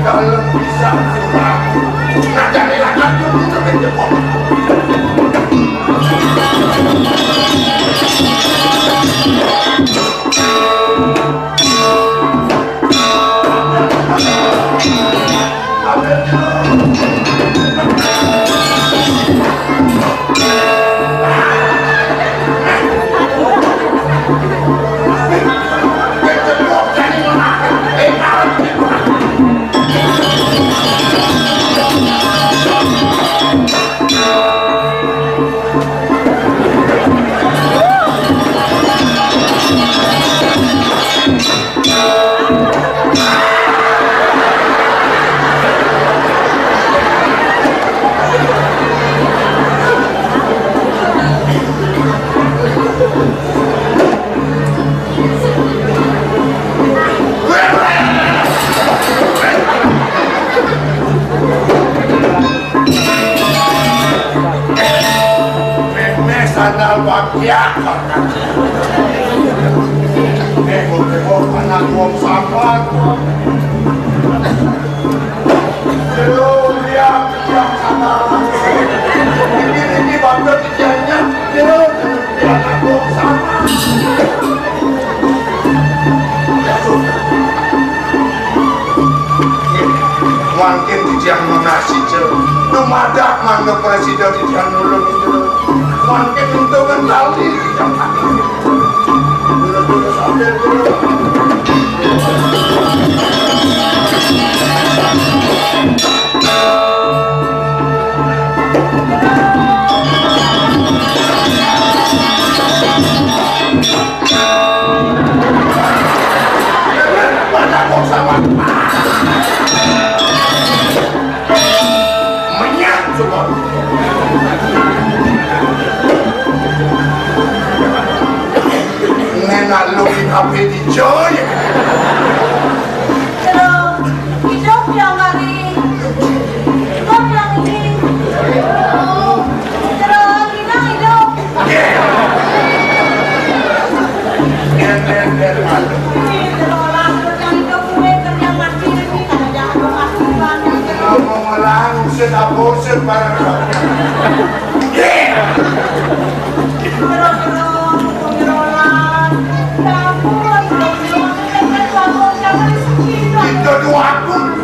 dalam bisa curang nah jadi lakat dulu sampai jepok sandal bakia tengok anak wong sabar belum lihat yang sabar ini bangga kijanya anak wong sabar mungkin dijang nasi jauh numadak mangga presiden dijang nulung itu mungkin untuk mentali dijang dulu sampai dulu sama menyatu nenek lu apa di joy hidup yang lagi hidup yang ini terus kita hidup nenek malu sudah bosan barang terus aku.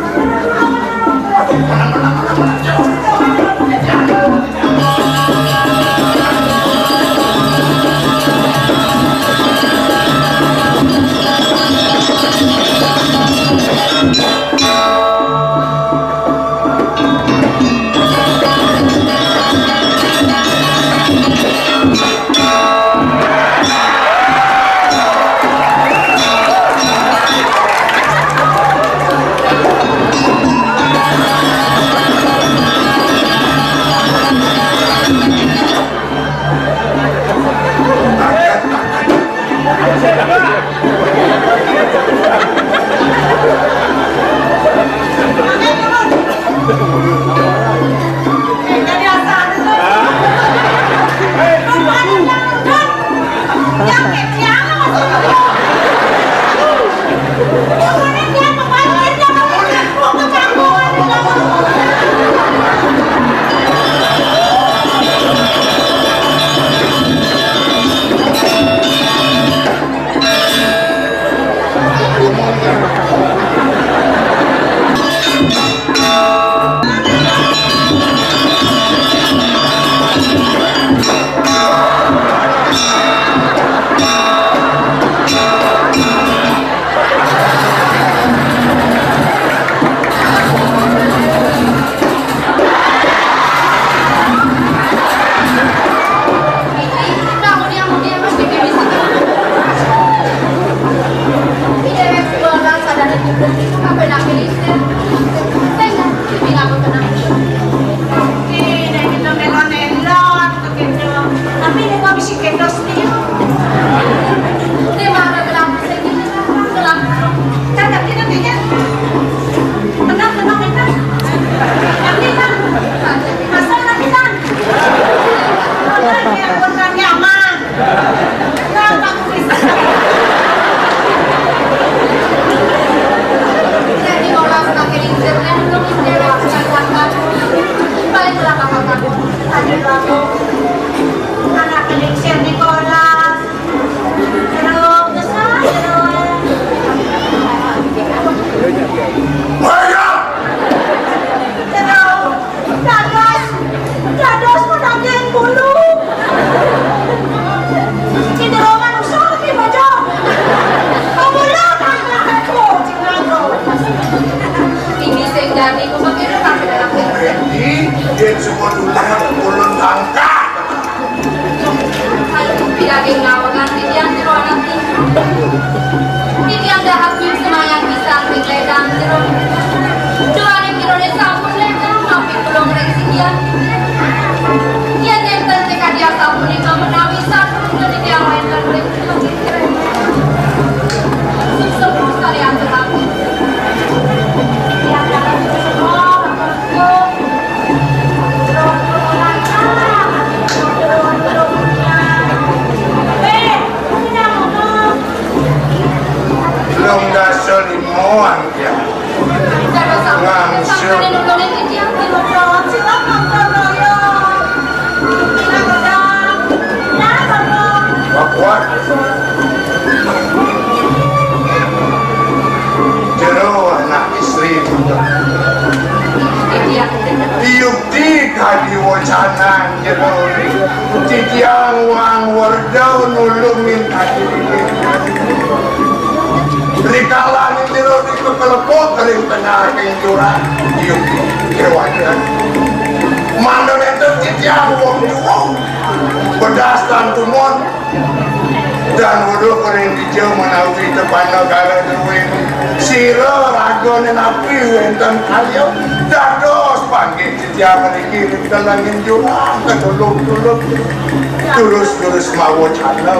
Terus mau channel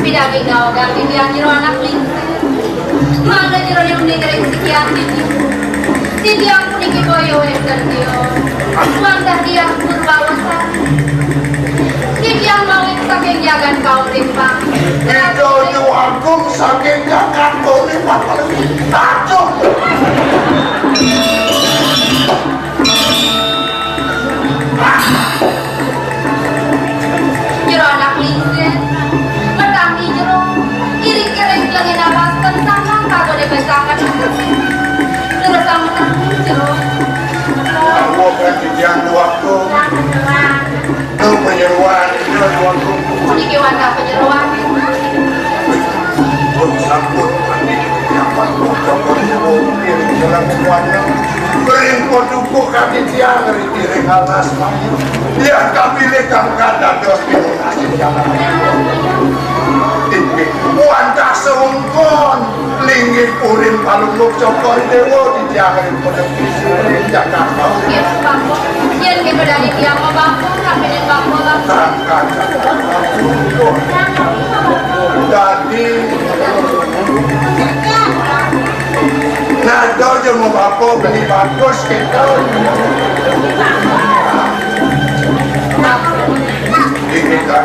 Pidagi kau ganti dia nyuruh anak lingkar. Mana nyuruh yang dengerin sekian ini. Jadi aku niki boyo interview. Mantah dia berbawasa. Jadi yang mau itu saking jagan kau timbang. Itu aku saking jagan kau timbang lebih takut. Jero anak lingkar. Bertami jero. Iri kering lagi nabas tentang kagak dibesakan. mau dukuk kami tiang dari piring atas mayu. Dia kami lekang kada dos piring nasi jalan. Ini wantah sewengkon linggih purin palung cokor dewo di tiang dari pondok piring Jakarta. Yes, Bangko. Yan kita dari tiang mau Bangko, kami yang Bangko lah. Tangkan jadi nah do je mau bapo beli bagus kita ini kan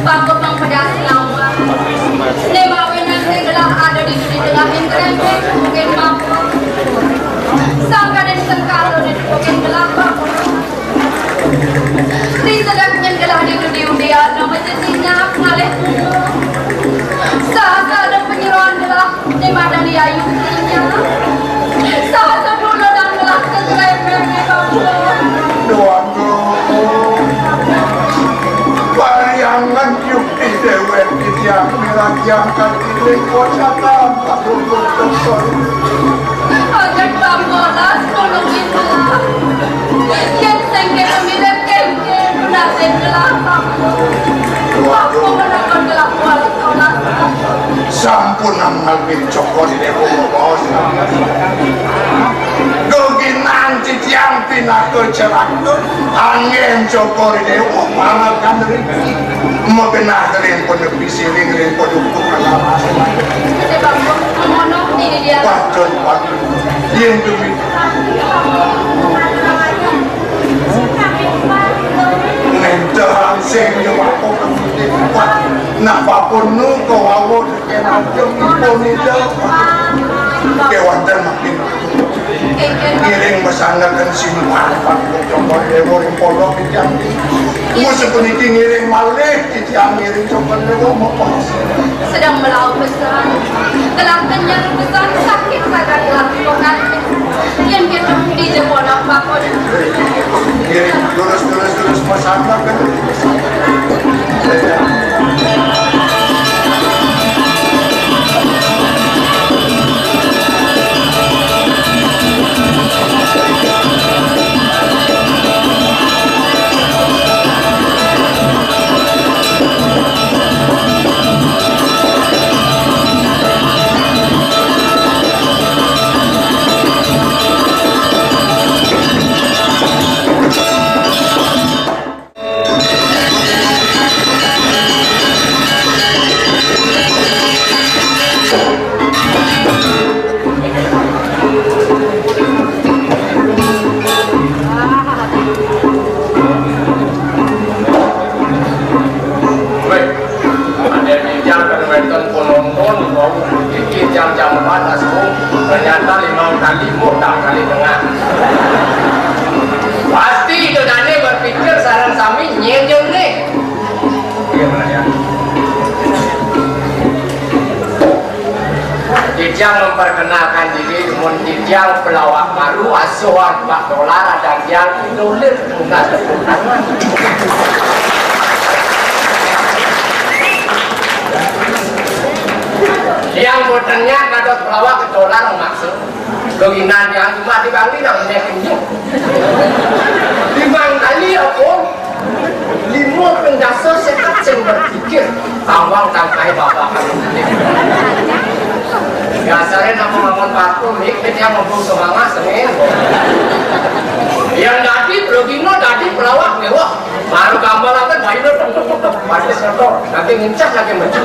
Bangko bang pedas lama. Ne bawa nanti gelah ada di tengah internet mungkin Bangko. Sangka dan sengkalo di mungkin gelah Bangko. Di sedangnya gelah di dunia nama jadinya ngalih. Sahasa ada penyeruan gelah di mana dia yukinya. Sahasa dulu dan gelah ketremenya Bangko. doaku bayangan yukti dewek di tiang merah yang kaki kota tanpa duduk dokter. Agar Bangko lah tolong itulah. Yang sengke pemilik kengke menasib gelah Bangko. Bangko menakut gelah kuala kaulah. Sampun amal cokor di depo bos. Goginan tiang pindah ke celaka angin cokor di depo pangakan riki mau benah kalian pondok bisiling kalian pondok kalamas. Jadi Bangko mengonok ini dia. Patut yang demi nentang sing yo aku kuat nak papun nu ko awo kenan yo poni do ke wonten makin ngiring mesanaken simpan pak coba dewo ring pondok iki musuh puniki ngiring malih iki ngiring coba dewo mopo Sedang melaut besar. Telah kenyang besar sakit pada lakukan. Yang kita di jempol Bangko. ngiring terus mesanaken ternyata 5 kali mudah kali tengah. Pasti itu Dani berpikir sarang sami nyejeng nih. Gimana ya? Dijang memperkenalkan diri dengan dijang pelawak baru asuhan Pak Dolar dan yang nulis bunga terutama. Yang botennya kadot pelawak ke dolar maksud doginan yang cuma dibangli dan menekinnya dibang kali aku lima pendasar sekat yang berpikir awal tangkai bapak kamu biasanya nama ngomong patung mikir yang ngomong semangat sengin yang tadi dogino tadi pelawak mewah baru gambar akan bayi lo pada setor nanti ngincak lagi macam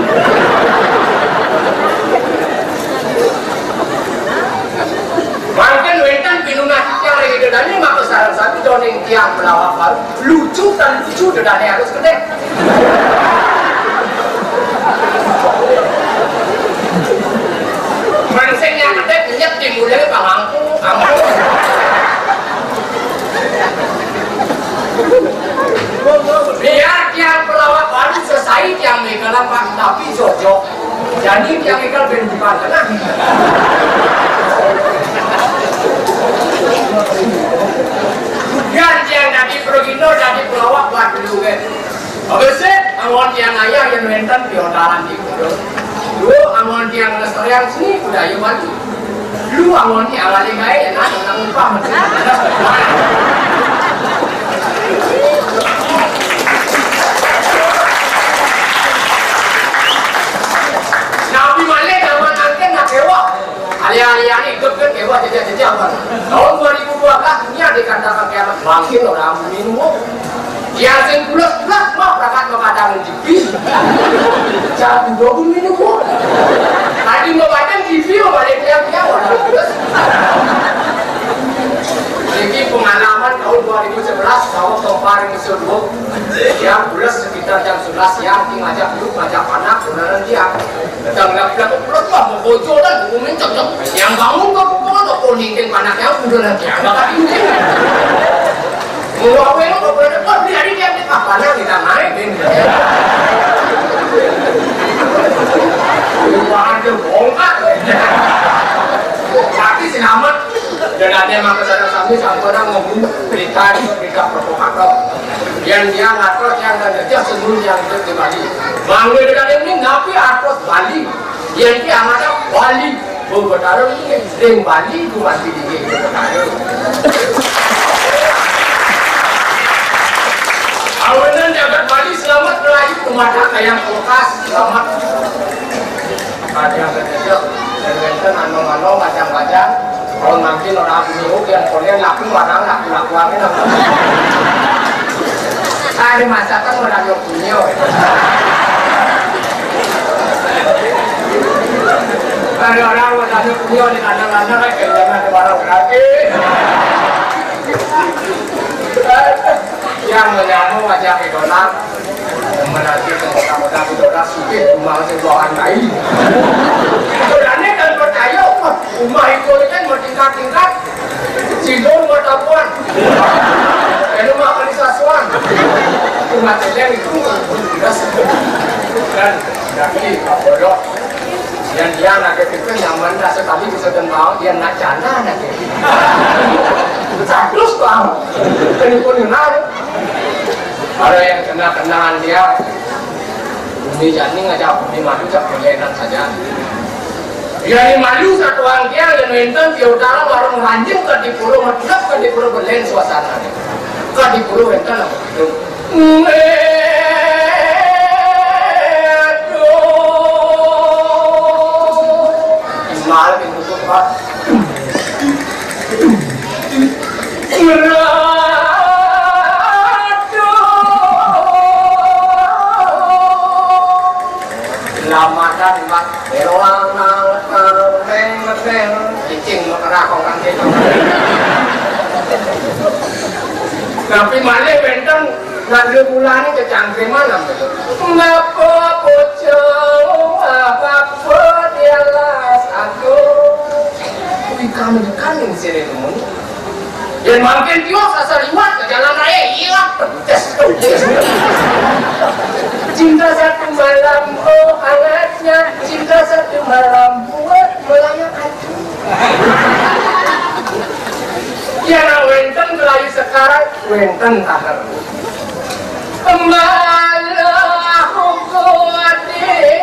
Mungkin wetan pinungan yang lagi dedanya maka saran satu joning tiang pelawak baru lucu dan lucu dedanya harus gede. Manseng yang gede minyak timbulnya pangangku, angku. Biar tiang pelawak baru selesai tiang megalang pak tapi jojok. Jadi tiang megal ben di tengah. Gan yang dari Progino dari pelawak buat dulu kan. Habisnya angon yang ayah yang mentan biodaran di kudo. Dulu angon yang lestarian sini budaya balik. lu angon yang ada gaya dan ada yang lupa Nabi Malik zaman angkat nak kewa alih-alih hidup kan kewa jejak-jejak tahun 2012 dunia dikatakan kiamat makin orang minum yang sing bulat-bulat mah berangkat mengadang TV jangan dua minum tadi mau badan TV mau balik tiap-tiap orang bulat ini pengalaman tahun 2011 tahun kemarin episode 2 yang bulat sekitar jam 11 siang ngajak duduk ngajak anak kemudian dia sedang laki-laki bulat lah mau bocor dan mau mencok yang bangun ke pukul atau kuningin panaknya udah lagi bakal ini mau awalnya mau berada oh dia hari dia panah kita naik ada bongkar tapi selamat dan ada yang kesadaran kami sampai orang ngomong berita provokator yang dia ngatur yang ada sebelum yang itu di Bali manggil dengan ini nabi atas Bali yang dia ada Bali bertaruh ini sering Bali itu masih di bertaruh awalan jagat Bali selamat melayu kemana yang kulkas selamat ada yang terjejak dan benten anu-anu macam-macam kalau nanti orang minggu yang kalian laku warang laku angin hari masakan orang yang punya hari orang yang punya di kadang-kadang kayak jangan ada barang lagi yang menyamu wajah idola menanti tengok-tengok idola sukit rumah sebuahan lain idolanya dan percaya rumah itu kan bertingkat-tingkat sidon bertapuan dan rumah organisasian rumah telan itu dan dari bodoh yang dia nak itu nyaman dah sekali bisa tembak dia nak jana nak terus bang telepon kenal ada yang kenal dia ini jadi ngajak ini madu tak perlenan saja ya ini madu satu angkian dan nonton di utara warung ranjing ke di pulau Madura ke di pulau berlen suasana ke di pulau nonton apa itu Ismail bin Yusuf lamatan mak berolang cicing makara kau kan tapi malah benteng nanti bulan ini kecangkir mana betul ngapa bocor apa dia las aku kami dikanin sini teman dan makin tios asal liwat ke jalan raya hilang cinta satu malam oh hangatnya cinta satu malam buat melayang hati ya na wenten melayu sekarang wenten tahar malah kuati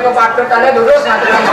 kepatutannya lurus nggak terang.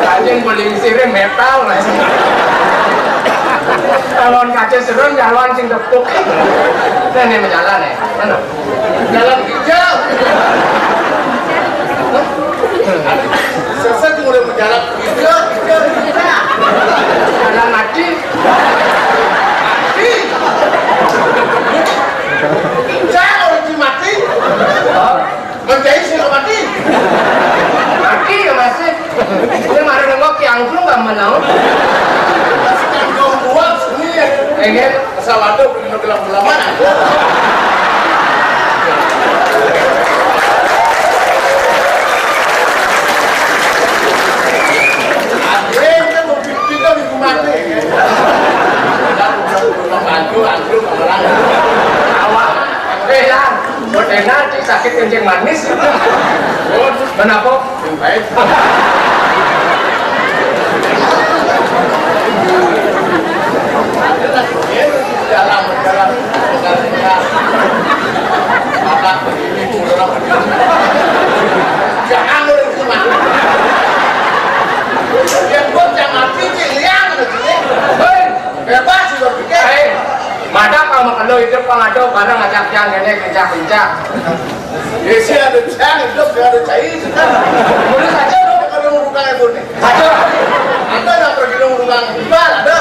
Anjing paling sirih metal lah. Kalau kaca serem jalan sing tepuk. Ini jalan ya, mana? Jalan hijau. Sesat mulai berjalan hijau. Jalan mati. Jangan orang mati. Menjadi sih mati. Mati ya masih. Ini mana nengok yang belum nggak menang. Kau buat sini ya. Enggak. Asal ada punya gelam-gelaman ada. Ada mau kita minggu mati. Anjur orang. Awak. Ya. Berdena sakit kencing manis. Kenapa? Baik. Jalan. Maka ini orang. Jangan orang cuma. Yang buat jangan pikir liang ada sini. Bebas sih berpikir. Mada kalau kalau hidup pengado barang ngajak yang ini kencang-kencang. Desi ada cang, hidup ada cair. Boleh saja dong. Kalau ngurungkan itu nih. Saja. Ada yang pergi ngurungkan ibal ada.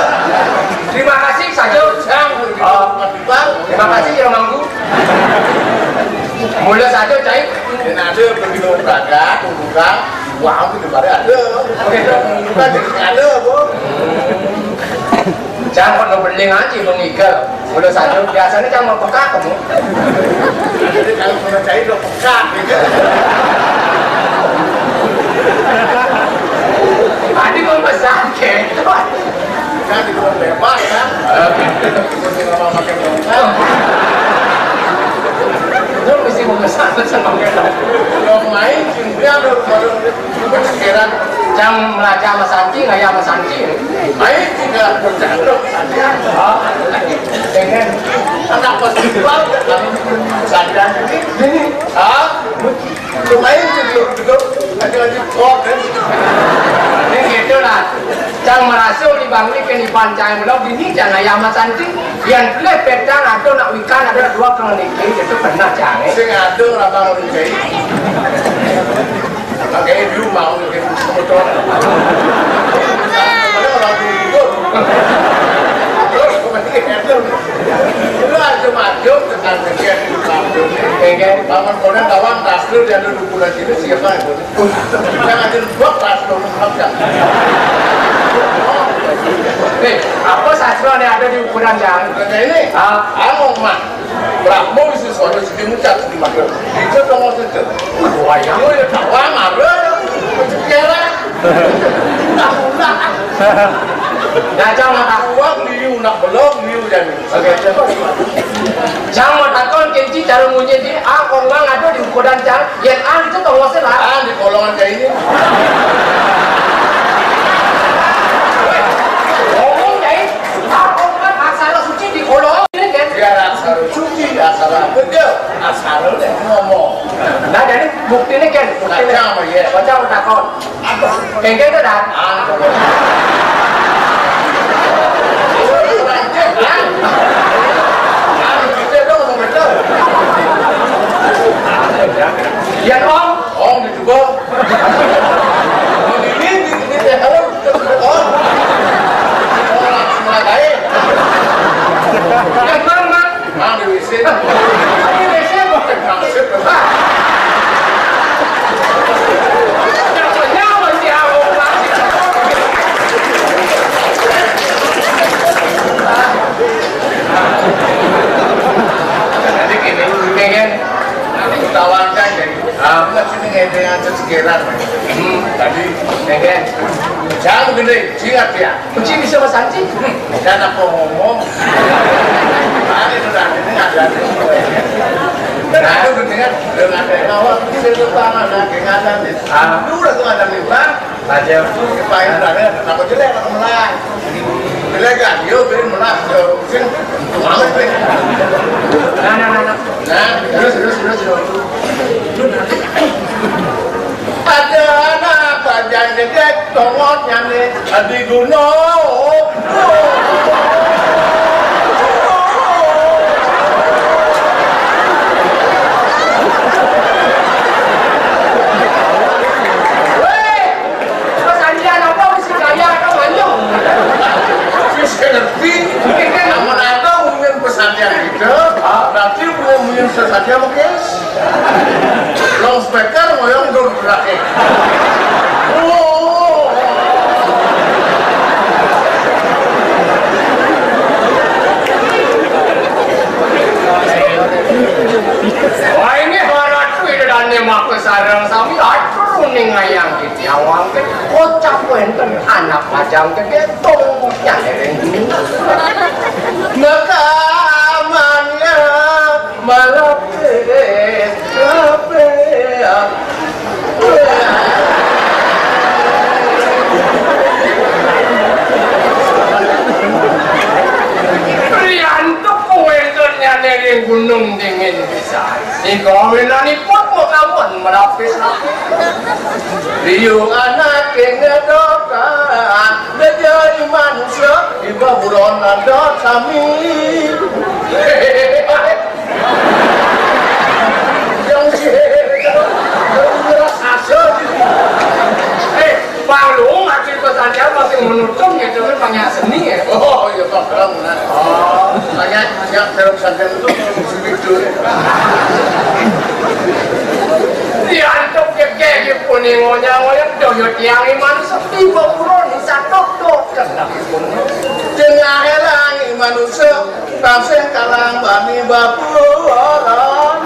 Terima kasih saja. Cang ngurungkan ibal. Terima kasih ya manggu. Mulai saja cair. Dan ada pergi ngurungkan. Wah, itu pada ada. Oke, ngurungkan jadi ada, bu. Jangan mau beli ngaji mengigal. Mulai saja biasanya jangan mau peka kamu. Jadi kalau pernah cair udah pekat gitu. Tadi mau pesan ke. Kan di rumah bebas kan. Tinggal mau pakai bangsa. Itu mesti mau pesan sama kita. Kalau main dia baru bersekeran. Jangan melajar Mas Sanci, nggak ya Mas Sanci. Main juga bercanduk. Dengan Anak festival sadar ini. Lumayan juga lagi kok kan. ini gitu lah. Jangan merasa di bangli ke di pancang belum ini jangan ya Mas Sanci. Yang lepet jangan ada nak ikan ada dua keleniki itu pernah jangan. Sing ada orang orang kayak. Pakai dulu mau ke motor. Ada orang dulu. Terus kemudian itu aja maju tekan sekian di kampung. Enggak. Bangun koran kawan tasir dia ada dukuran sini siapa yang boleh? Yang ada dua tasir apa? Apa sastra yang ada di ukuran yang Ini, anu mah, berapa bisa suara sedih mucat di mana? Itu dong itu. Wah, yang itu tawa marah, kira. Nah, jangan Uang liu nak belum liu jadi. jangan takon kenci cara munyi di orang ada di ukuran yang itu tongosnya lah. Di kolongan kayak ini. Biar asal cuci, asal betul, asal deh ngomong. Nah jadi bukti ini kan, bukti ini Baca apa ya? baca takon. Kengke itu dah. Kita dong ngomong betul. Ya om. Om dicoba. Ini dia harus om. Orang semua baik. Yang mana? Mang di WC. Ini WC kok. Nasib. Jangan gede, ingat ya. Kunci bisa Mas Anci. Dan aku ngomong. Nah, itu nanti ini ada. Nah, itu dengan awal itu tangan dan kengatan. Aduh, udah ada mimbar. Aja, paling ada aku jelek aku menang. Jelek kan, yo ben menang. Sing amat ben. Nah, terus. Ada anak panjang dedek tongotnya nih di gunung. Namun ada mungkin pesantren gitu, nanti mungkin sesaja mungkin long speaker ngoyong dulu berakhir. Wah ini haratu itu dan mak sarang sami atur ning ayang iki awang ke kocak wonten anak pajang kegetong yang dereng Nekamannya malapet kapea. Priantuk kuwentennya dari gunung dingin bisa. Di komenani pun mau kawan merapis-rapis. Riung anak ngedokan menjadi manusia iba buron ada sami. Yang sih Bang Lu ngasih pesan dia masih menutup gitu kan banyak seni ya. oh iya Pak Bang. Oh, banyak dalam sandan itu video. Diantuk kayak pun ngonya doyo tiang iman sepi buron satu kena pun. Tengah helang manusia tasih kalang bani bapuran.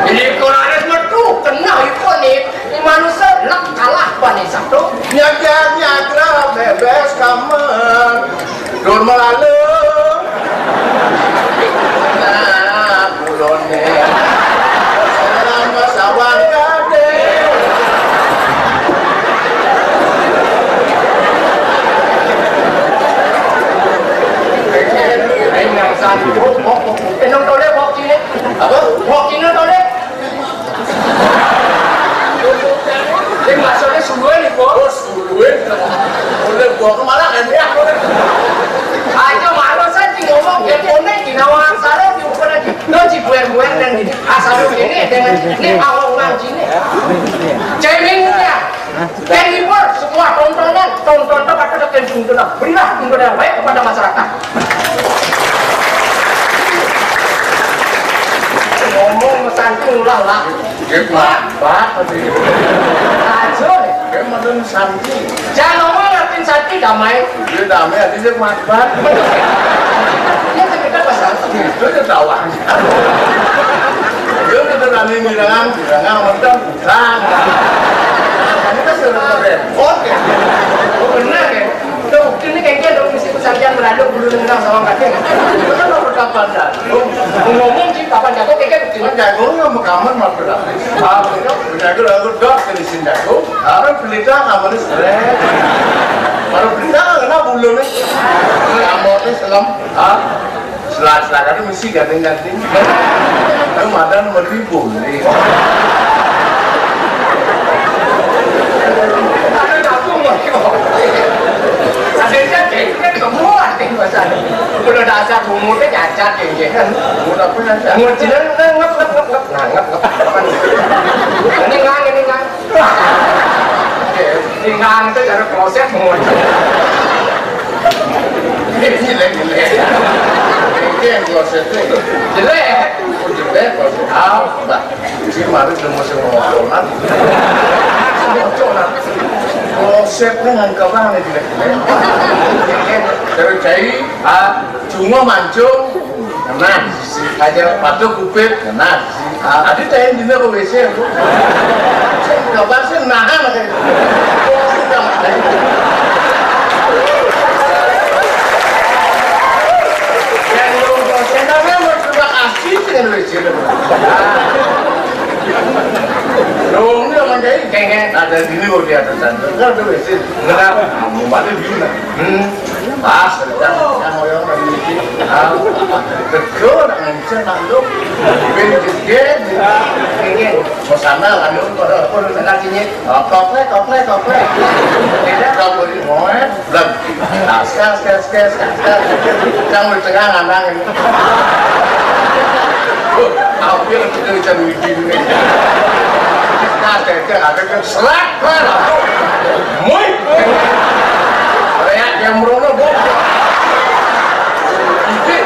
Ini Quran metu kena ikonik manusia nak kalah bani satu. Nyagra bebas kamar dur melalu. Nah, bulone. Selama sawang gade. Yang satu, enong tole bok sini. Apa? Bok sini tole. Ini maksudnya suluan nih bos. Duit. Boleh gua kemana kan ya? Aja malu saja ngomong ya konek di nawang sarang di ukun lagi. Lo cibuer-buer dan di asal ini dengan ini awal ngaji nih. Cemingnya. Penghibur semua tonton pada dekat tuntunan. Berilah tuntunan baik kepada masyarakat. Ngomong santung lah. Pak, tadi. Ajo nih. Kayak modern santi. Jangan ngomong ngertiin santi damai. Dia damai, dia makbar. Dia terkita pasal. Itu dia tawang. Dia kita nami bilangan macam kurang. Kita sudah repot ya. Oh benar ya. Tuh bukti ini kayaknya dong mesti pesantren beradu bulu nendang sama kakek. Kita kan mau kapan jatuh. Ngomong sih kapan jatuh kayaknya bukti. Cuma jago nggak mau kamar mau berapa? Jago lagu dok dari sini jago. Orang pelita kamarnya seret. Baru pelita kena bulu nih. Kamarnya selam. Selat-selat itu mesti ganting-ganting. Itu madan meribun nih. Ada jatuh mau. Ada kan semua ting pasal. Udah dasar bumutnya cacat ya kan. Udah punya siapa? Ngucilan ngep. Nah ngep. Ini ngang. Ini ngang itu cara proses semua. Gile. Ini yang proses itu. Jelek. Jelek proses. Mbak. Si Maris udah mau ngomong. Konsepnya nggak kapan nih jelek-jelek. Dari cai, cuma mancung, kena. Aja patuh kupit, kena. Adi cai dina ke WC aku. Saya nggak pasti nahan aja. ada gini kok di atas sana. Kan tuh sih. Enggak, mau balik gimana? Pas, yang orang lagi ini. Betul, ngancam nanduk. Benjit, ini suasana nanduk pun nantinya. Koplek. Tidak kau beri moe, belum. Kas. Jangan tengah ngandang ini. Hampir kita cari ini. Nah, ada selak lah. Muy. Kayak yang merono bok. Ide.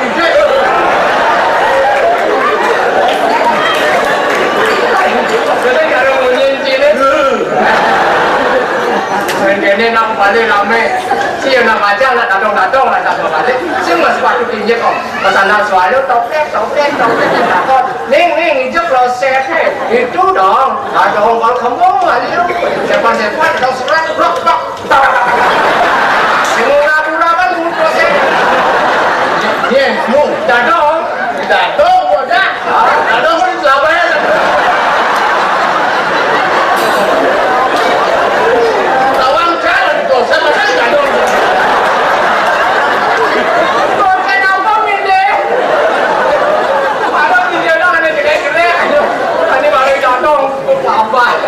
Jadi kalau nyincin itu. Ini nak balik rame. Si yang nak baca nak datang lah tak balik. Semua sepatu tinggi kok. Pesanan suara topek. Ning hijau proses itu dong. Ada orang kamu aja. Cepat dong serat blok. Semua kan proses. Ni mu datang bodoh. Datang pun selama ya. Lawan kan itu sama sekali datang. Lambat.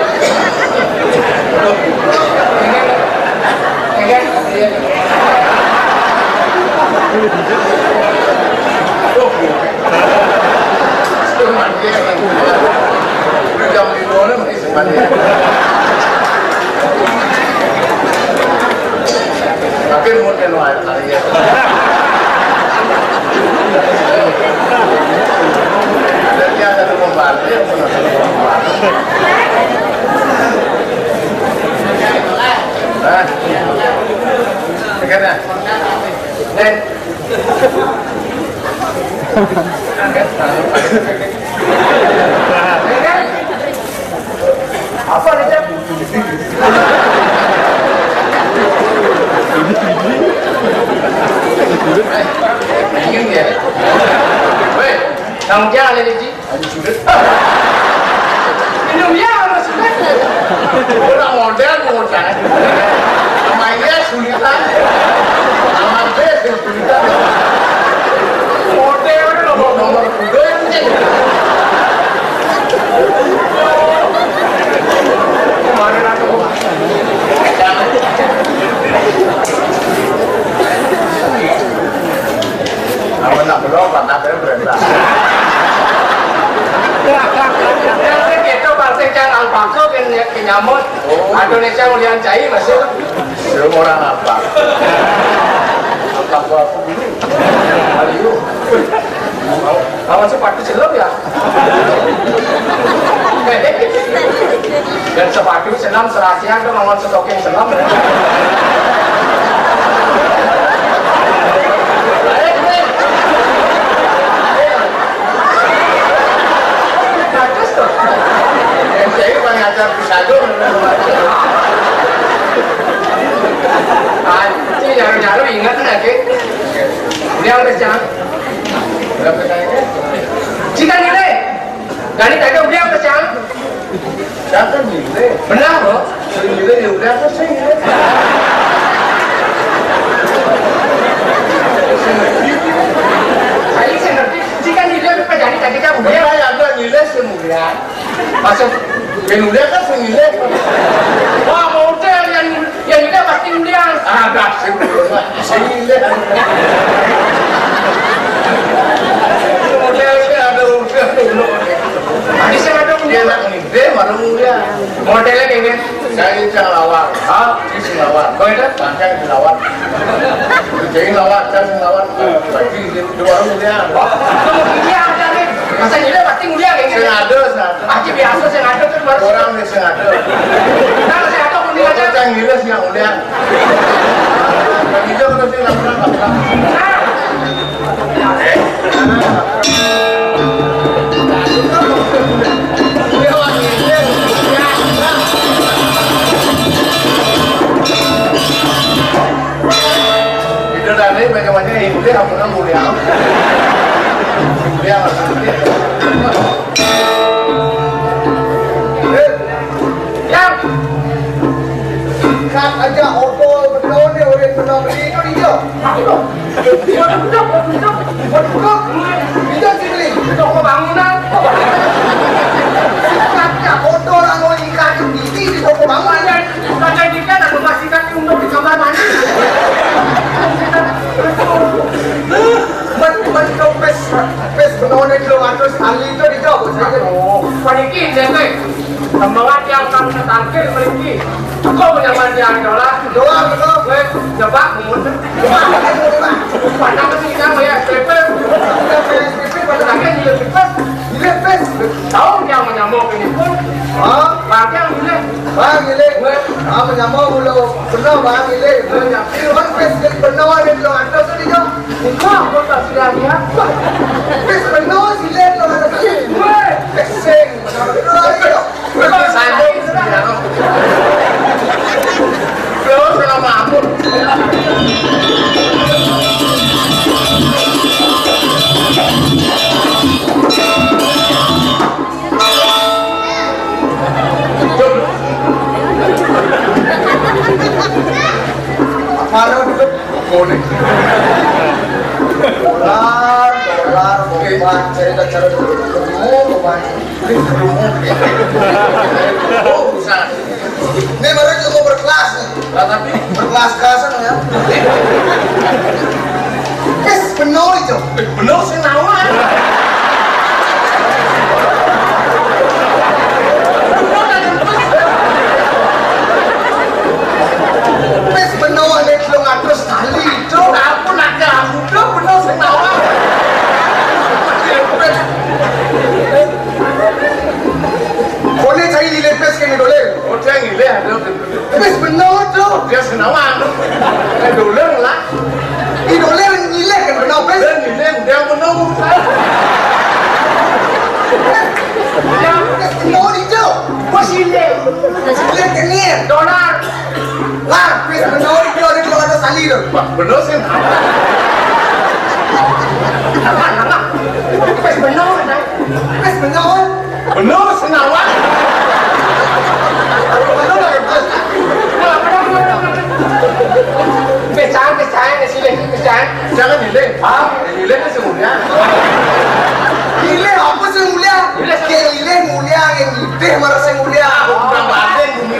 Tapi mungkin hari ya. Jadi ada pembantu yang Kena. Dan apa nih Cep? Ingin dia. Weh, tanggung jawab ada di sudut. Minum ya harus sudah. Orang model. Namanya sulitan. Nama B sulitan. Model nomor 2 yang penting. Kemarin aku apa nak belum tak ada berita. Yang kita bahasa jangan bangsa kenyamut. Indonesia mulian cai masih. Semua orang apa? Apa aku ini? Ayo. Kawan sepatu selam ya. Dan sepatu selam serasian tuh ngomong stocking selam. Bagus tuh. Yang saya pengajar pisado. Ini nyaru ingat lagi. Dia harus jangan. Jika nilai dari tadi udah pesan. Jangan nilai. Benar loh. Sering nilai ya udah selesai nilai. Saya ngerti. Jika nilai pesan tadi kamu dia ada nilai semula. Masuk nilai kan nilai. Wah model yang nilai pasti nilai. Ada semula. Nilai. Tadi saya ada punya anak ini, baru mulia. Modelnya kayak gini. Saya jangan lawan. Ini sih lawan. Kau itu? Panjang di lawan. Jadi lawan, jangan lawan. Bagi dua orang mulia. Ini ada nih. Masa ini pasti mulia kayak gini. Sengaja. Aji biasa sengaja kan baru. Orang nih sengaja. Nah saya ada mulia aja. Jangan gila sih yang mulia. Bagi dia kalau sih lawan. Itu tadi macam-macam ibu dia kamu nak mulia. Mulia maksudnya. Yang aja odol betul nih orang benar itu dia. Betul. Dia sini. Toko bangunan. Aja odol anu ikan di toko bangunan. Kaca ikan anu masih kaki untuk di kamar mandi. Betul pes benar nih kilometer sekali itu dia bos. Paniki jadi. Tembangan yang kamu tangkir pergi. Kau punya mandian dolar. Dolar betul. Gue jebak mundur. Mana masih kan ya SPP. Lagi dilepes. Tahu yang menyambung ini pun. Bagi yang milik. Bang milik. Menyambung mulu. Benar bang milik. Bang pes benar nih kilometer itu dia. Kau tak sudah lihat. Pes benar sih lihat kilometer. Gue Pesing. Betul saya. Terus kalau mampu. Mana itu? Boleh. Dolar, bukan cerita cara dulu, bukan. Oh, bisa. Ini baru juga mau berkelas nih. Tapi Berkelas-kelasan ya. Benar itu. benar sih nawan. Benar ada kilometer sekali itu. Aku nak kamu tuh benar sih nawan. Boleh cari di lepes ke dolar. Oh jangan gile ada. Benar tuh. Dia senawan. Dolar lah. Di dolar nilai kan benar pes. Dan gile dia menunggu. Benar itu. Posile. Lihat kan ni. Dolar. Lah, pes benar itu ada kilometer sekali tu. Benar sih nawan. Nama. Pes benar kan? Pes benar. Benar sih nawan. Pecahan sih jangan gile. Gile kan semuanya. Gile apa sih mulia? Gile mulia, gile marah sih mulia. Bukan badan ini.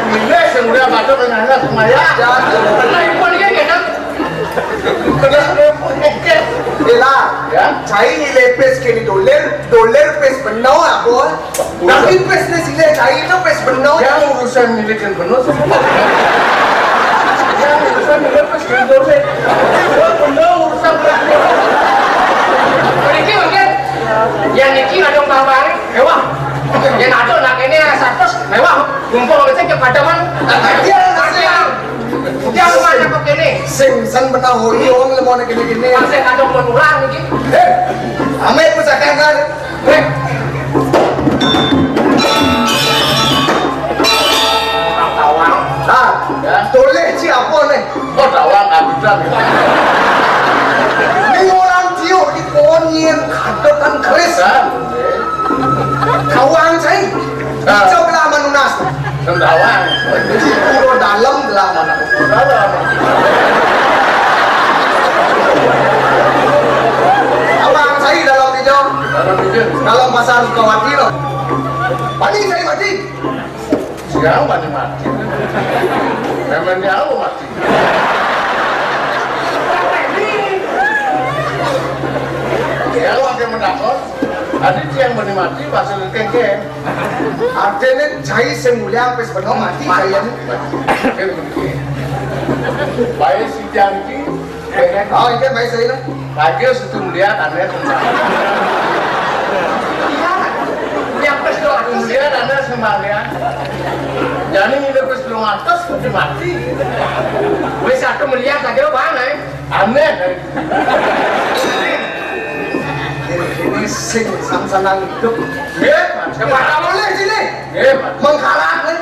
Gile semuanya badan dengan anak semaya. Karena ibu ni kan kan. Oke. Bela, Ya. cai nilai pes ke ni dolar pes benar apa? Tapi pes ni sila cai itu pes benar. Yang urusan milikan benar semua. Yang urusan milikan dolar. Benar urusan benar. Ini mungkin yang ini ada kabar mewah. Yang ada nak ini 100 mewah. Kumpul ngecek kepada mana? Dia mana kok ini? Sen benar hori orang lemon gini. Masih ada menular ni. Ame pusakan kan? Tawang. Ah, dolar siapa ni? Kau tawang abidang. Ni orang tiup di pohon yang kadokan keris. Kawang cai. Hijau belah manunas. Tawang. Puro dalam belah mana? Kawang cai dalam hijau. Dalam pasar Sukawati loh. Mati cai mati. Siapa yang mati? Memang dia mati. Dia yang mendapat. Ada yang menikmati pasal kengkeng. Artinya cai semulia pes benar mati cai ni. Baik si Jangki. Oh, ikan baik saya lah. Lagi situ melihat aneh tentang. Yang pes doang melihat aneh sembalian. Jadi ini pes belum atas sudah mati. Wes aku melihat lagi mana? Aneh. Ini sing sang-sanang hidup. Kemana Boleh sini. Mengkalah ni.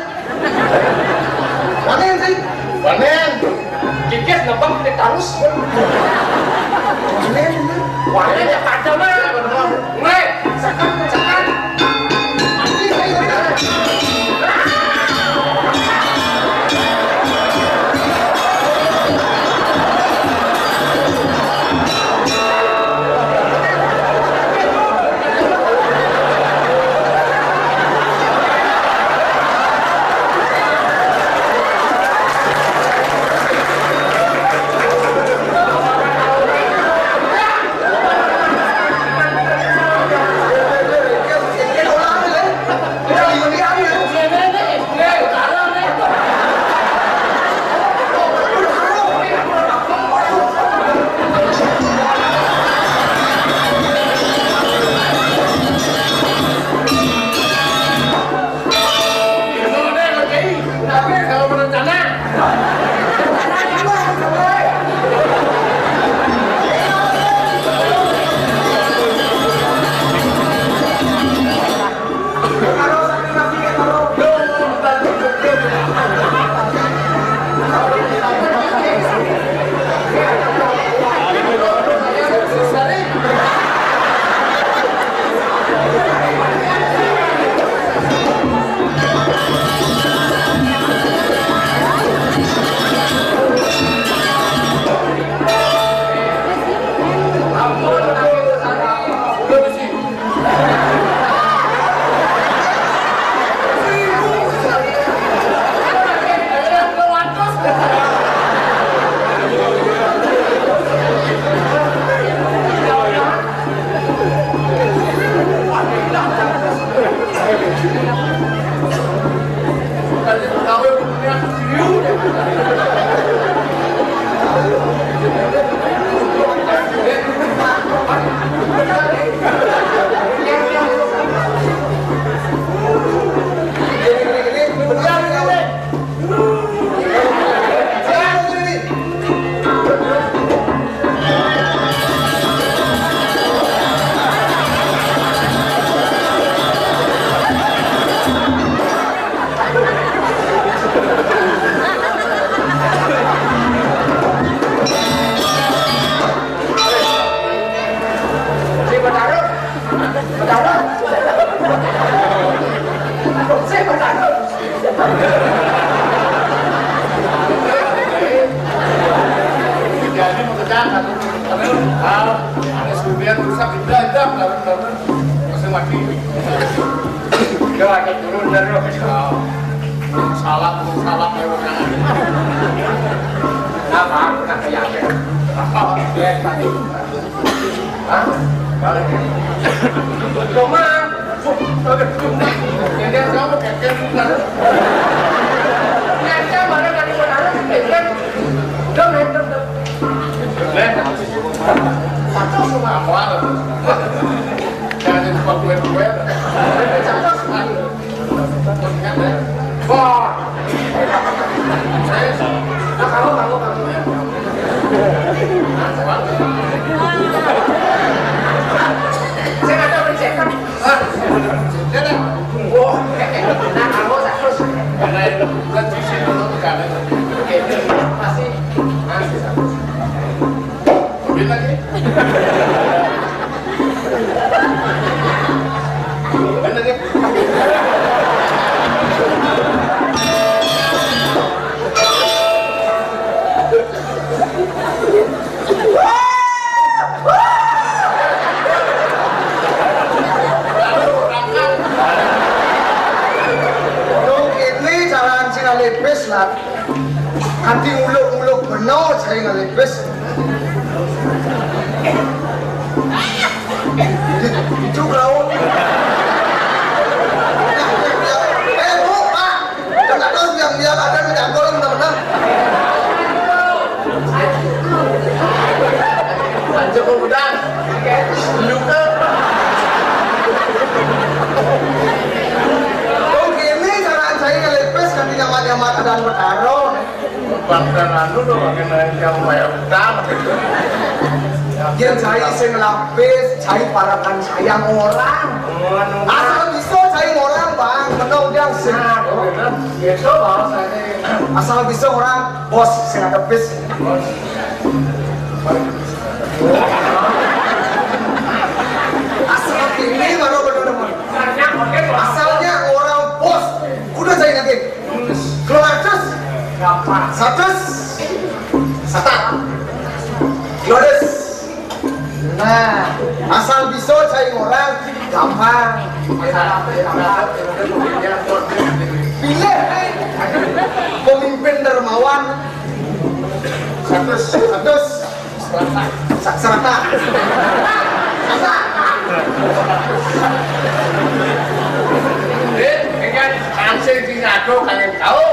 Mana yang sih? Panen. Kikis nebang di tarus. Panen ya pada mana? Nge, sekan. Hati uluk-uluk benar saya ngelipis. Itu kau. Bu, Pak. Jangan tahu yang dia ada di jangkauan teman-teman. Lanjut kemudian. Luka. Begini cara saya ngelipis kan nyaman-nyaman dan bertaruh. Bangsa anu dong, yang bayar utang. Yang saya ngelapis, saya parakan sayang orang. Asal bisa sayang orang bang, menang yang senang. Besok baru saya. Asal bisa orang bos senang tepis. Asal ini baru benar-benar. Asalnya orang bos, udah saya lagi. Keluar terus. Satus, satat, lodes. Nah, asal bisa cari orang gampang. Pilih pemimpin dermawan. Satus, saksarata. Ansel di ngado kalian tahu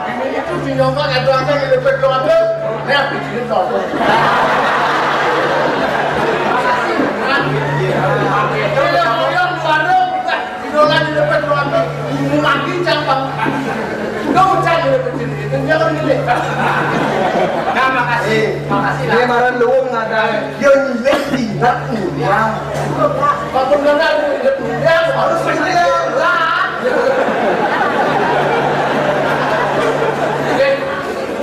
ini itu di nyongkak ngado aja di depan keluarga nah bikin tahu di depan keluarga lagi campang Dong cari kecil itu jangan gede. Nah makasih lah. Ini maran luung ada yang lagi nak ya. Kalau nggak dia harus bersedia lah.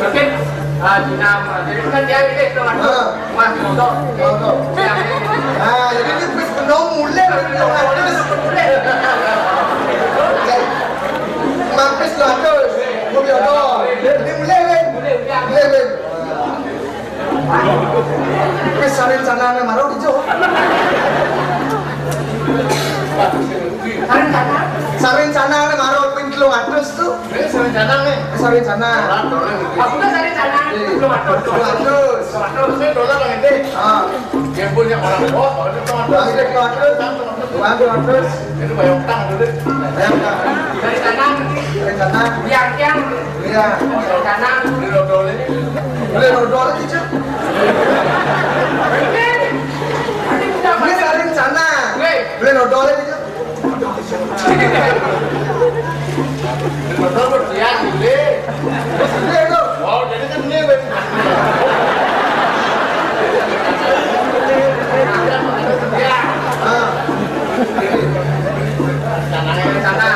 Mungkin Jinam, jadi kan dia ini itu mas motor. Jadi ini penuh mulai mampis lah terus. Mobil ada. Ini mulai. Wis sare canane marau dijo. Sare canane marau ping 200 tuh. Sare canane. Sare cana. Aku kan sare canane 200. 200 dolar lah ini. Dia punya orang bos, orang itu Itu 200. itu bayar utang dulu. Sare canane. Sare cana. Yang Iya. sare canane beli dodol ini. Boleh dodol dijo. Ini sare cana. Boleh dodol dijo. Dodol berdian gile. Ini tuh. Wow, jadi kan ini weh. Sana.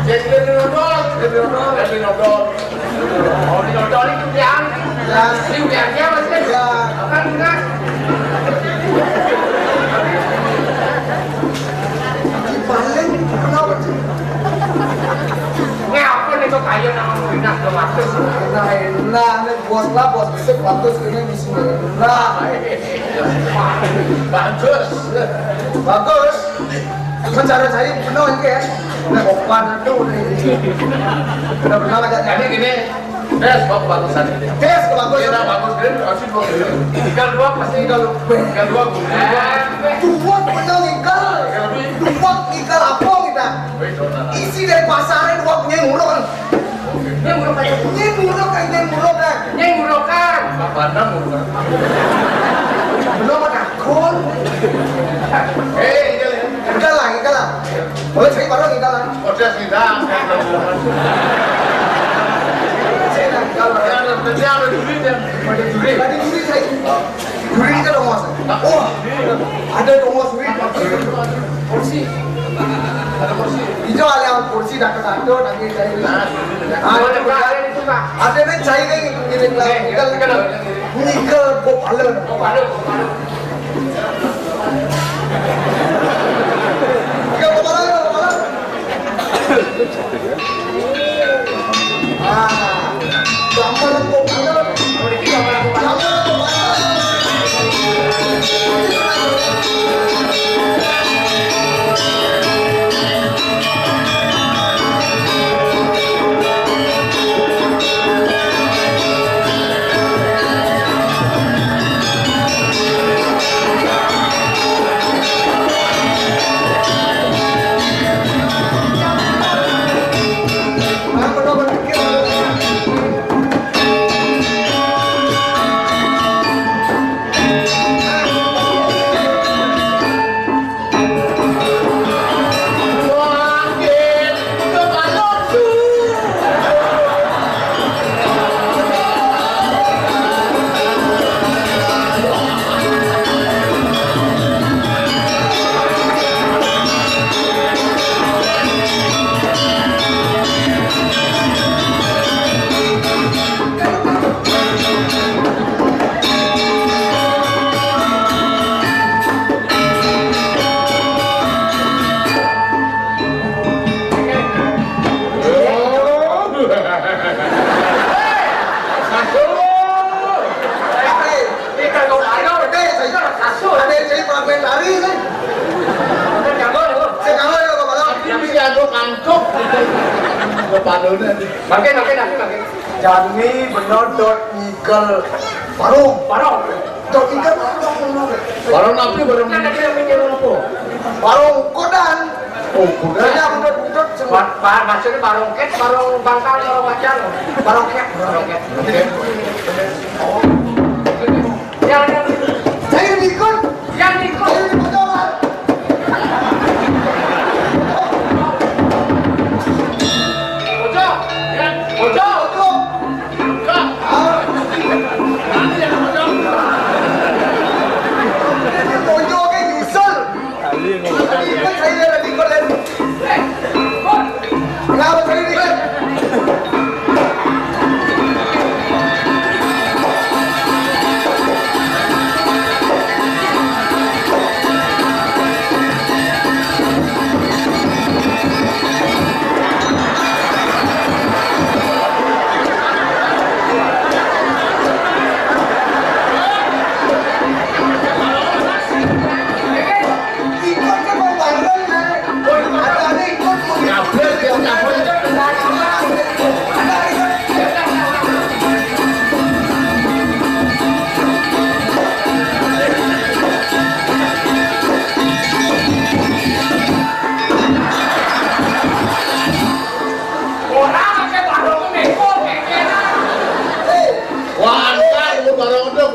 Jadi beli dodol. Oh, di dodol itu yang. Yang masih. Kan enggak. Balik kenapa sih? Ngapa nih kok kayu nama minat ke matus? Nah, ini bos lah, bos besok bagus ini di sini. Nah, Bagus. bagus. Mencari saya penuh ini ya. Nah, opan itu nih. Benar-benar agak Jadi gini, tes kok bagusan ini. tes kebagus. Kita bagus gini, kasih dua gini. Tinggal dua pasti tinggal dua gini. Dua penuh nikal. Dua nikal apa kita? Isi dari pasaran dua punya murah. Ini murah kayak Ini murah kan. ini murah kan. Apa murah? Belum ada akun. Ini Nikal lah. Boleh cari barang nikal lah. udah sidang. Saya nak nikal lah. Nanti ada duit ya. Ada duit. Tadi duri saya. Duri kita dong mas. Wah, ada dong mas duri. Kursi. Ada kursi. Hijau alias kursi dah ketado nanti cari. Ada berapa ini suka? Ada nih cari kan ini nikal bopalan. Palu. Nikal bopalan. Gambar bopalan. Gambar bopalan. Makin. Jani benar dot nikel barong dot nikel Baru nabi baru mikir apa? barong kodan Oh, kuda. ya budot Maksudnya barongket, barong bangkal, barong wajan. barong ket Yang saya nikon yang ikut. saya betul Ojo.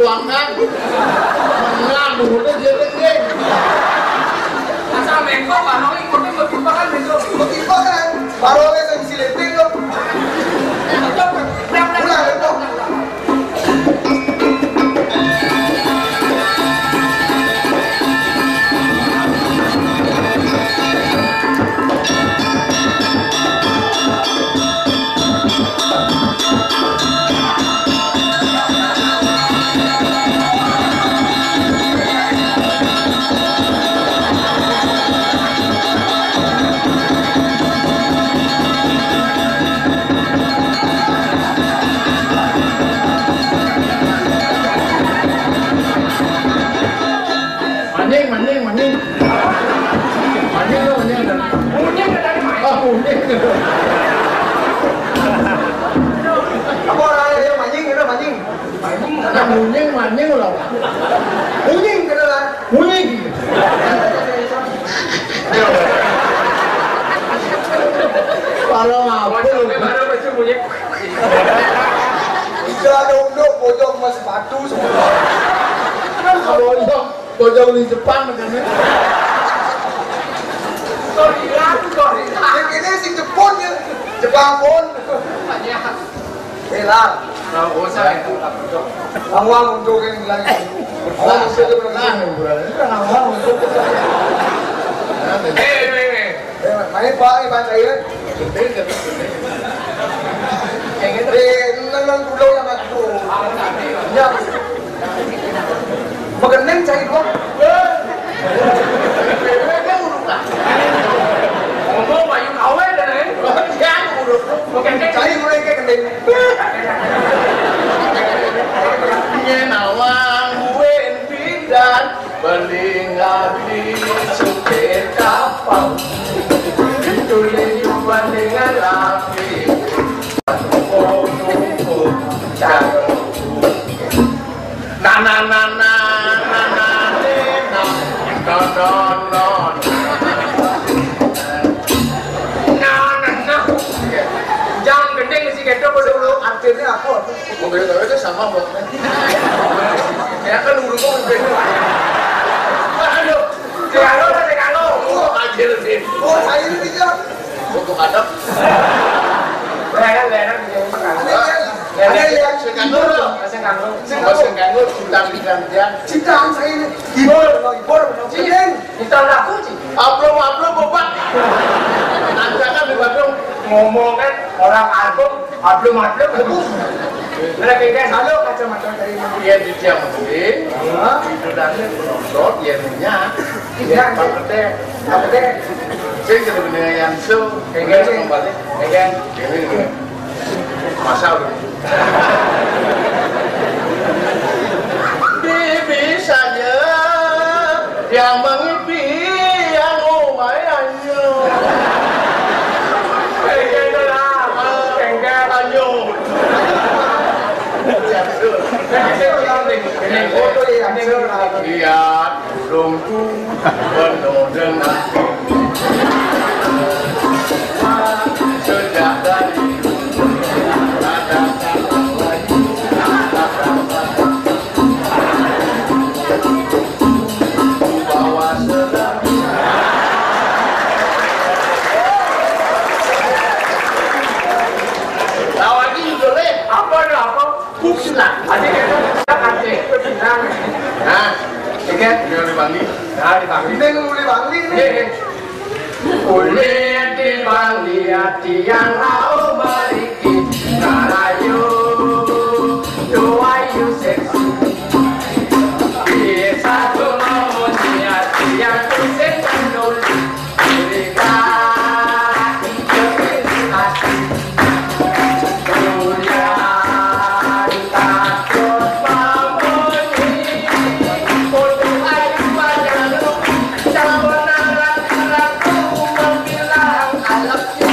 perjuangan menang udah dia gede asal mengko baru ikutnya berpipa kan besok Bertipa kan, baru aja yang sileting kok. Pulang itu. Apa orang yang mancing itu mancing? Ada munyeng loh. Mancing gitu lah. Munyeng. Kalau apa lu? baru besok punya Tidak ada unduk, pojok mas batu semua. Kalau untuk pojok di Jepang macamnya. sorry Yang ini si Jepun ya, Jepang pun. Belar. nggak usah itu Awang untuk yang lagi. Awang untuk yang lagi. Awang untuk. Main pak, ini baca ya. Nang pulau yang aku. Ya. Magening cai dua. ngomong bayu kawe dan lain yang urut bukan Cai mulai kayak gendeng. Nawang wen bidan belingat di supir kapal ditulis dengan rapi oh nunggu jago na na na na na na na non non non jangan gendeng si kita dulu Akhirnya aku. mobil itu sama buat ya kan urut aduh Tegano oh anjir sih Oh, saya ini tidak. untuk adab leher Ada yang sekanur sama sekanur cinta gantian Cintaan saya ini ibor, gendeng. kita laku sih upload bobat nantikan di Bandung ngomong kan orang album mereka kayak halo kacamata dari dia di jam ini itu nanti penonton dia minyak dia pakai saya sudah mendengar yang so kayak gini kembali kayak gini masa bibi saja yang mengimpi yang umayanya Foto yang lihat rumpu penuh dengan sejak dari ada bawa sedang lagi boleh apa bukan ada yang nah tiket dipanggil gendeng mulai bangli nih. Kulit di Bali hati yang lau mariki Narayu doayu seksi Bisa tolong hati yang kusik menuli Berikan kepilih hati Kuliah takut memenuhi Untuk ayu wajahmu Jangan benar-benar aku membilang I love you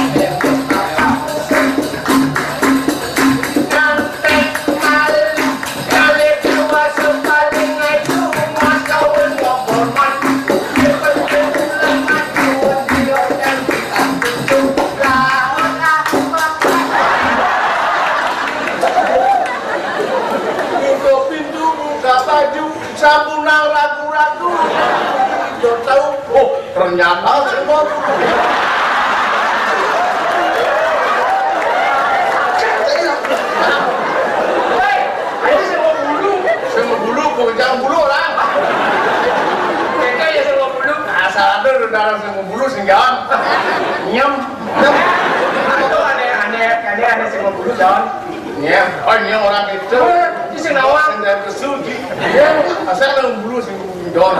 Samunang ragu-ragu. Yo tahu, oh ternyata semua. Jangan bulu orang. Mereka ya semua bulu. Asal ada dalam semua bulu sehingga nyam. Itu aneh semua bulu John. Ya, oh ini orang itu. Di sini awak. Sendiri kesugi. Ya, asal ada bulu sehingga John.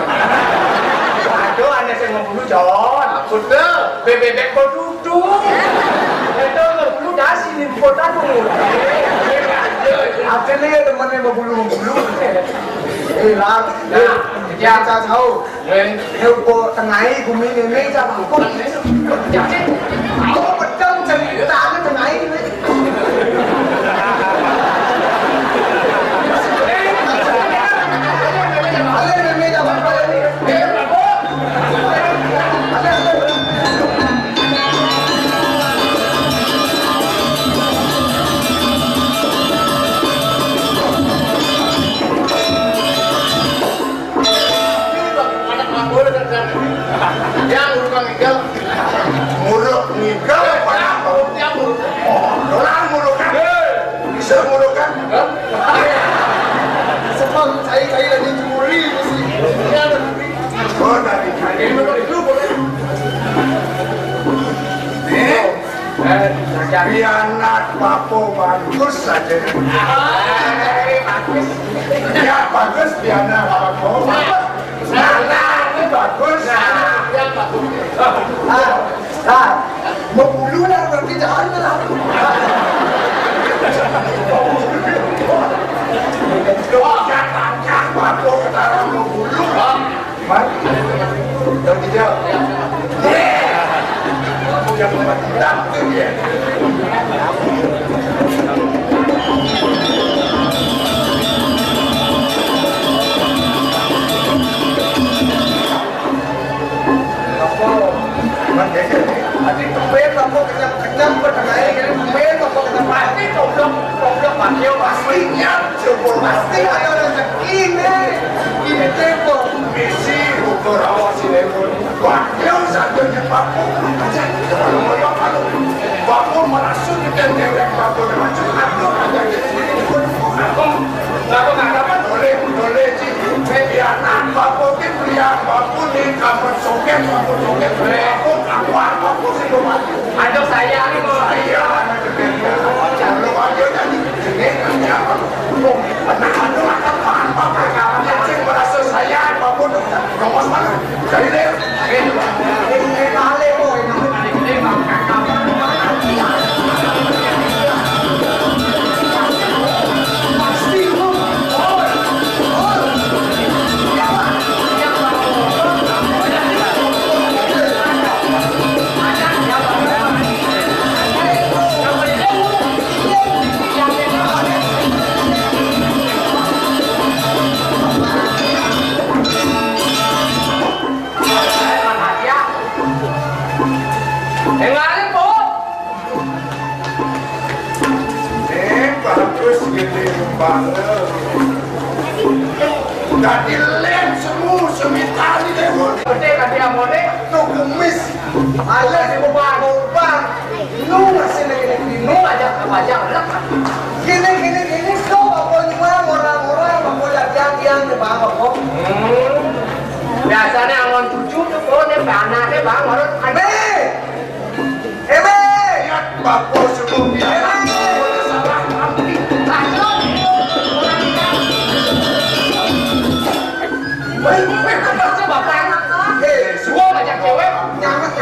Aduh, aneh semua bulu John. Betul. Bebek kau duduk. Itu bulu dah sini kota dulu. Apa ni temannya berbulu. Lah, ya saya tahu. Helpo tengah bumi ini saya mampu. Aku pedang cerita ni tengah ini. Ale ni dah apa ni? Yang urukan ngigel, muruk ngigel apa? Yang muruk, orang murukan, bisa murukan. Sebab saya lagi curi mesti. Oh dari ini dulu boleh. Jadi anak papo bagus saja. Bagus. Ya bagus dia anak papo. Bagus. Yang bagus. Berbulu lah berarti jalan lah. Jangan papo ketara berbulu. Yang tidak. Aku yang tidak tu dia. Adik pemain kamu kenyang bertengah ini pemain kamu pasti goblok panggil pastinya pasti ada rezeki nih ini tempo Misi ukur awas ini pun panggil satunya papo aja papo merasuk kita dewek papo dengan cukup aja aku nggak dapat boleh sih biaran papo itu pria papo nih kamar soket papo papo sih rumah Aduh saya nih kok. saya kalau aja jadi jenis apa aduh apa cing merasa saya apapun ngomong mana jadi deh ini kali boy bagus gede banget jadi lem semu semitari deh Gede kan dia mode. tuh kumis ada di bawah lu masih lagi Lu aja lek. gini so pokoknya orang-orang pokoknya yang di bawah kok Biasanya angon cucu tuh kok nih anaknya bang harus ada. lihat bapak sebelum dia Semua banyak cewek. nyangat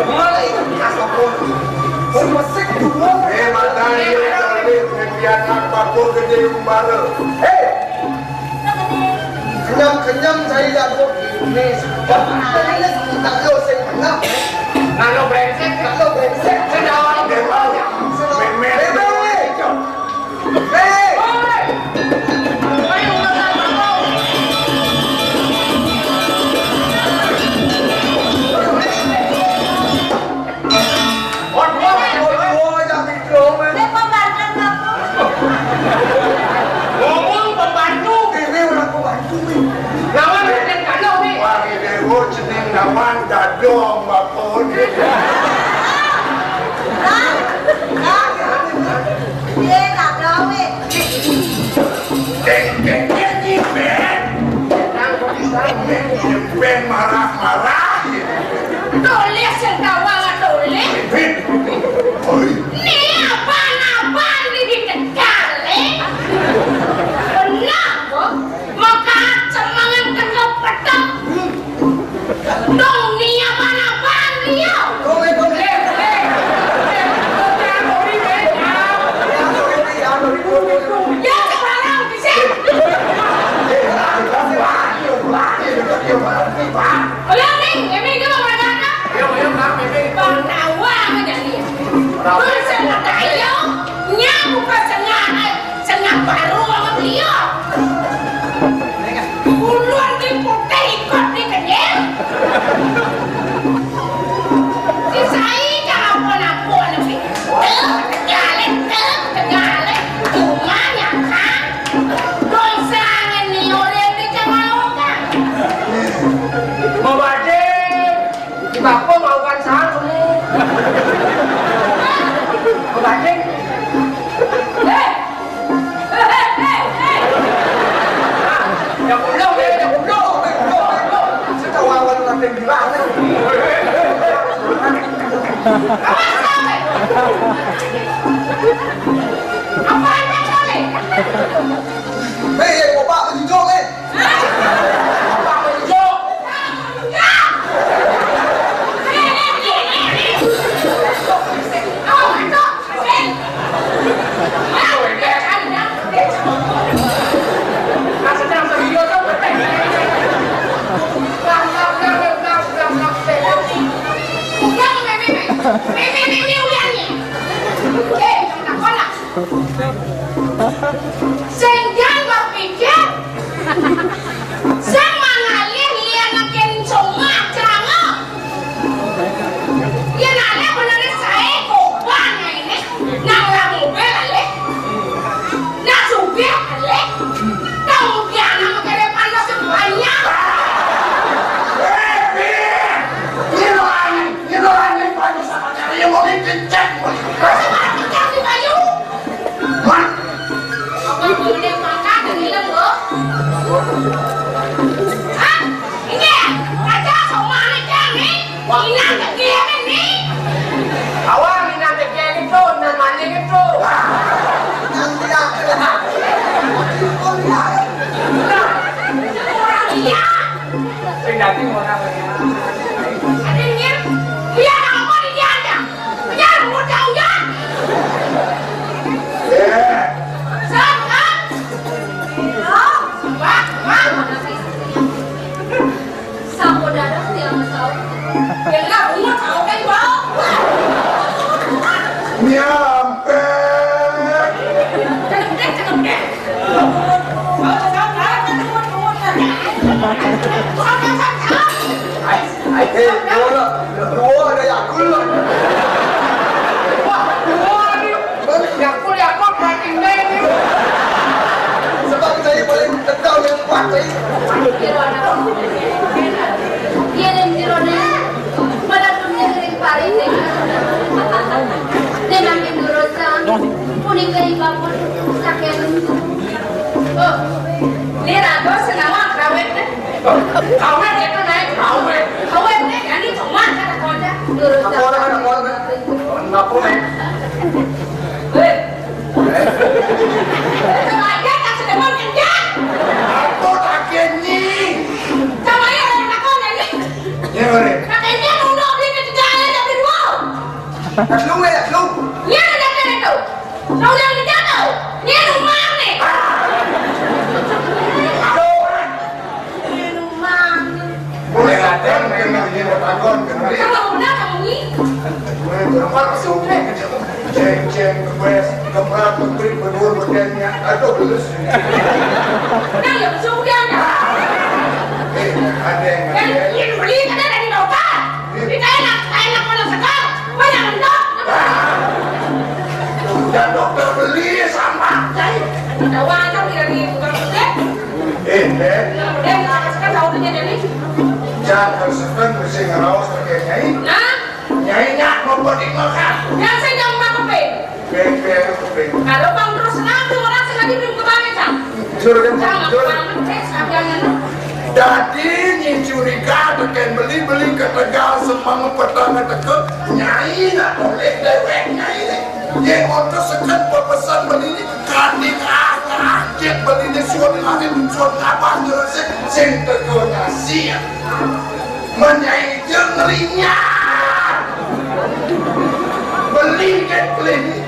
mulai kasih pun semusik dulu matanya jadi lihat bapak gede kembali kenyang saya jago ini ini tak lo saya kenal Nano brengsek. kalau brengsek Sedang. Dia pembantu kamu. Ngomong pembantu. ini orang pembantu dong bapun. Dia tak tahu Ben marah-marah. Tulis sekawangan tulis. Oi. Nih apa-apa di Tegali. Kenapa? Maka semangat kena petak. Dong nih apa-apa dia. Ya sekarang di sini. Ulang nih, ini juga mana? Penawang aja nih. Bersama tayo, nyamu ke sengah baru sama beliau. Uluan di putih ikut di kenyal. Si saya jangan pun lebih. Tegalek, cuma nyata. Dosangan nih orang di Cemalokan. Mau badin, di Bapak mau kan kamu. Mau badin, ya pulang deh, ya pulang. Sekawangan nanti bilang. Apa sampai? Apa anda boleh? Hei, bapak menunjuk eh. Bapak menunjuk. Jangan berpikir sama ngalih lian makin cuma cerama ya nalih bener saya kopan ini nang lah mobil alih nak supir alih kemudian nama kedepan lo sebanyak Nyeloan Bayu sama cari yang mau dicek. masih malah pecah di Bayu apa boleh makan dari lembu hah ini ada sama anak nih ini kecil nih Awak minat dekat itu, dan maling itu. Nanti aku. orang iya Pendati orang adanya biar apa dia ada biar mau tahu ya sangat wah Sapo dadah yang tahu. yang nggak mau tahu kan bau Nyampe. cakep deh Hei, dua ada Yakul. Wah, dua ni. Yakul makin ni. Sebab saya paling tekal yang kuat saya. Dia yang dirona. Pada dunia kering pari deh. Dia makin durosan. Puning kering bapun sakit. oh lira bos nama kawet deh kawet itu naik kawet deh jadi cuma kata kota Durosan. Aku orang. Ngapu ni. sengaja tak sedang kerja Aku tak kini. sama ya orang nak kau ni Nyore. katanya nunduk di kejalan tapi dua Yaklu eh, yaklu. dia ada kan itu kau yang kerja tau dia rumah ni Boleh datang kena dia bertakon kena. kalau udah kamu ni Apa kesuknya? Ceng kebes keprak menteri berdua berdennya. Aduh belus. nah yang sudah dah Ada yang dan dia beli kan dari dokter kita enak mana sekarang banyak mendok udah dokter beli sama. kita wajar tidak di bukan betul Dek. kemudian kita kasihkan tahu punya jadi Jangan sepen mesti ngerawas pakainya. mau balik makan. Yang saya jam berapa peng? Peng. Kalau bang terus nanti orang sengaja belum kebalik cang. Jangan Jangan jangan. Jadi curiga bikin beli ke Tegal semang petang teke nyai nak boleh dewek nyai ni. Yang untuk sekian pepesan beli ni kading angkat beli ni suan apa terus sing tegonya siap menyai jengrinya beli ke klinik.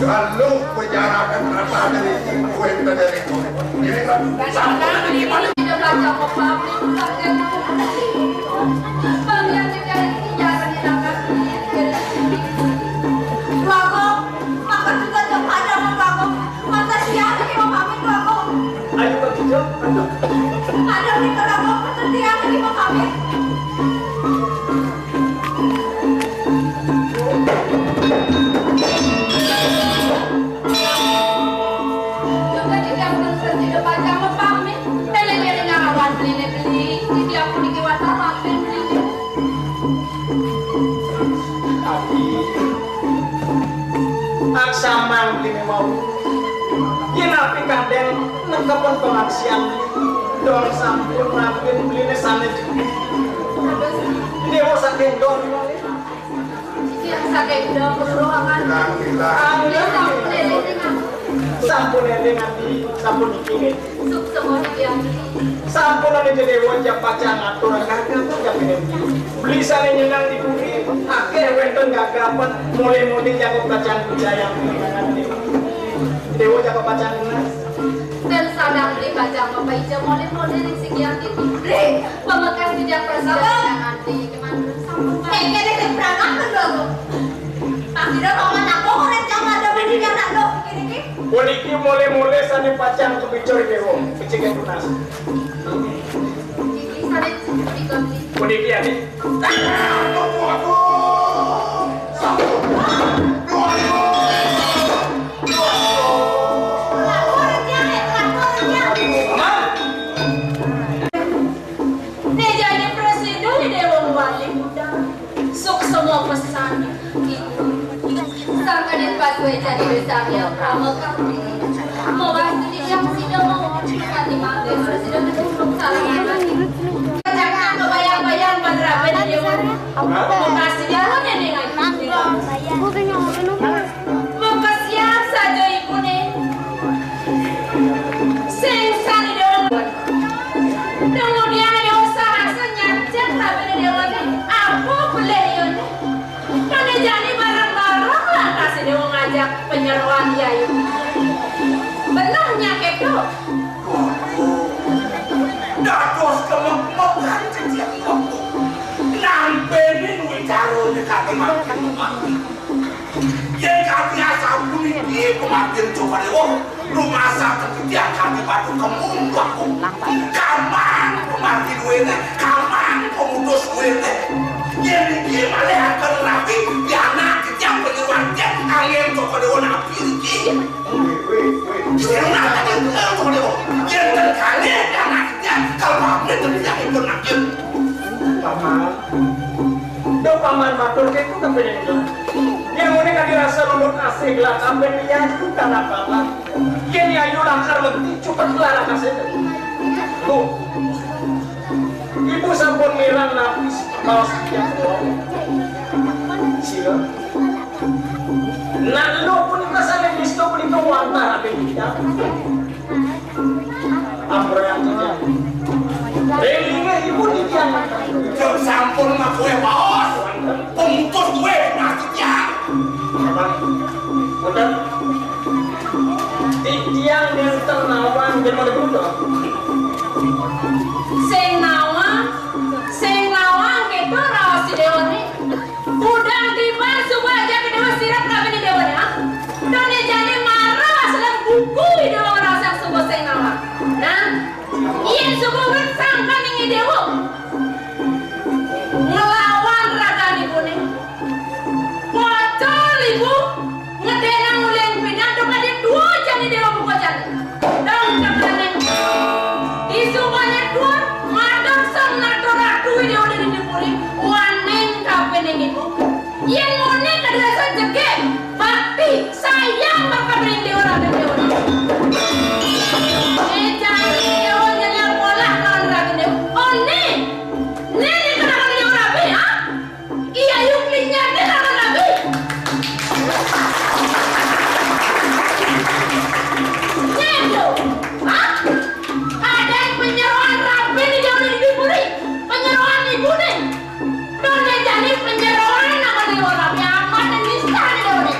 Lalu penjarakan rasa dari kuenta dari itu. Jadi sampai di mana? Tidak baca apa-apa. Bagian negara ini jangan dilakukan. Lagu, makan juga jam ada lagu. Masa siang ini mau pamit lagu. Ayo begitu. Ada di lagu kemudian ini mau pamit. Sama beli mau. Ia napi kadang nengkapan pengaksian dong sampai ngambil beli sana juga. Ini mau saking dong. Yang saking dong beruangan. Sampun yang nanti sampun ini. Suk semuanya yang Sampun ada jadi wajah pacang aturan kakak tuh yang ini. Beli sana nyenang di bumi. Akhirnya wenten gagapan mulai jago pacang budaya ini. Dewa jago pacang nas. dan sadang beli bajang apa hijau model-model yang sekian itu. Beli pemekas bijak presiden nanti kemana? Kayaknya ada keberangan dong. Akhirnya roman aku orang jangan ada begini anak lo begini. Boniki mulai sana pacang ke bicor dewa. Kecikan tunas. Ini sana ikut. Boniki ani. Semua pesan itu sang kadin paswe jadi besarnya kamu mau pasti dia tidak mau mati mati presiden itu salah jangan kebayang-bayang penerapan dia mau kasih dia hanya dengan mau kasihan saja ibu nih sengsan dia kemudian dia usaha senyaja tapi dia lagi aku boleh jadi barang-barang lah kasih dia ngajak penyeruan dia itu benarnya keko dados kelempokan setiap waktu nampenin wicaro dekat mati yang kami asal bunyi kemarin coba dewa rumah sakit yang kami batu kemundak kaman mati duitnya kaman pemutus duitnya yang gimana akan rapi anak yang penyeruannya angin coba dewa nabi yang nak ada coba dewa yang terkali anak paman matur itu sampai itu. Yang ini kan dirasa lulun asik lah sampai dia itu kan apa? Kini ayu langkar lebih cepat lara kasih. Tuh, ibu sampun miran lapis kaos yang sila. Nah, lo pun kasih listo pun itu warna apa kita? Ampun yang terjadi. Relingnya ibu di tiang. Jauh sampun mah gue bos. Pengikut gue nasibnya. Apa? Udah. Di tiang yang ternawan gimana dulu? Sing nawang gitu rawas si dewa nih. Udang tiba suka aja ke dewa sirat kami di dewa nih. Dan dia jadi marah selang buku di dewa rasa suka sing nawang. Nah, iya suka bersangka nih dewa. Ngelawan raga ibu nih. Bocor ibu. Ngedenang mulian pindah depan dia 2 jam di dewa buka jalan. Dan kekanan isukanya 2 madam sang ratu dia udah di dipuri wanen kapening ibu. Yang monek ada sejege bakti sayang makabening dewa raga dewa. Jangan dewa nyanyar bola kawan raga dewa. Oh nih kenapa dewa rabi ha? Iya yuklinya dia raga rabi. Nendo, ha? Ada penyeruan rabi di dewa di dipuri. Penyeruan ibu nih. Dona jadi penyeruan nama dewa rabi amat dan nista di dewa nih.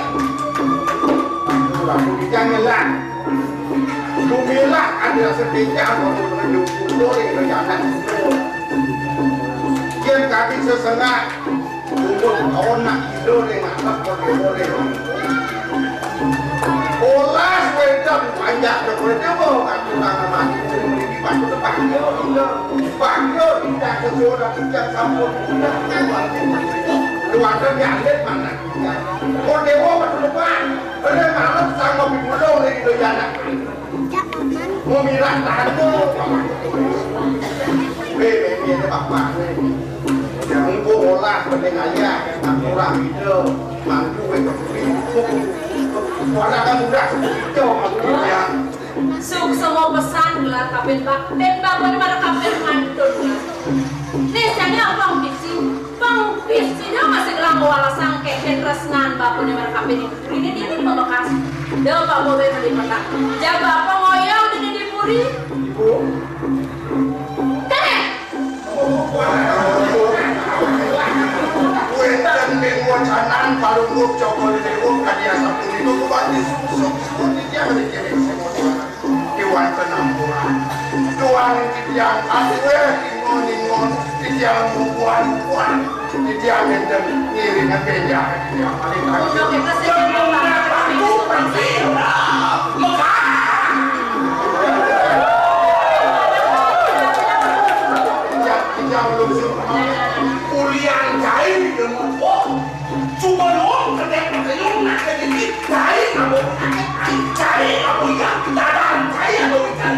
Lalu janganlah. Lumilah ada sedikit untuk menunjuk yang jangan. Yang kaki sesengah untuk kawan nak hidup dengan apa boleh. Olah wedang banyak daripada mau aku tangan mati di batu terbangyo tidak kesuara tidak sambut keluarga nyalek mana kau dewa berdepan ada malam sama bimudo lagi do jana mau milah tanu bebe dia bapak yang gua olah pendengarnya aku orang hidup mampu warna kan mudah itu maksudnya Suk semua pesan gelar kapten bakal pada kapten mantul. Nih saya bang pisi dia masih gelang wala sangke tresnan bakal pada kapten ini dia di Bekas. Dia pak boleh di Bekas. Jaga apa ngoyong di Dipuri? ibu dan menguasanan palunggup cokol dewa kadia satu itu kubati susuk seperti dia berkirim semua Iwan penampuran tuang tiang aswe ingon tiang buan tiang enten ngiring akeja tiang malaikat Udah kita sedang tiang lusuh kuliah cair dengan cuma dong ketek nak jadi cair kamu ya dadan cair kamu ikan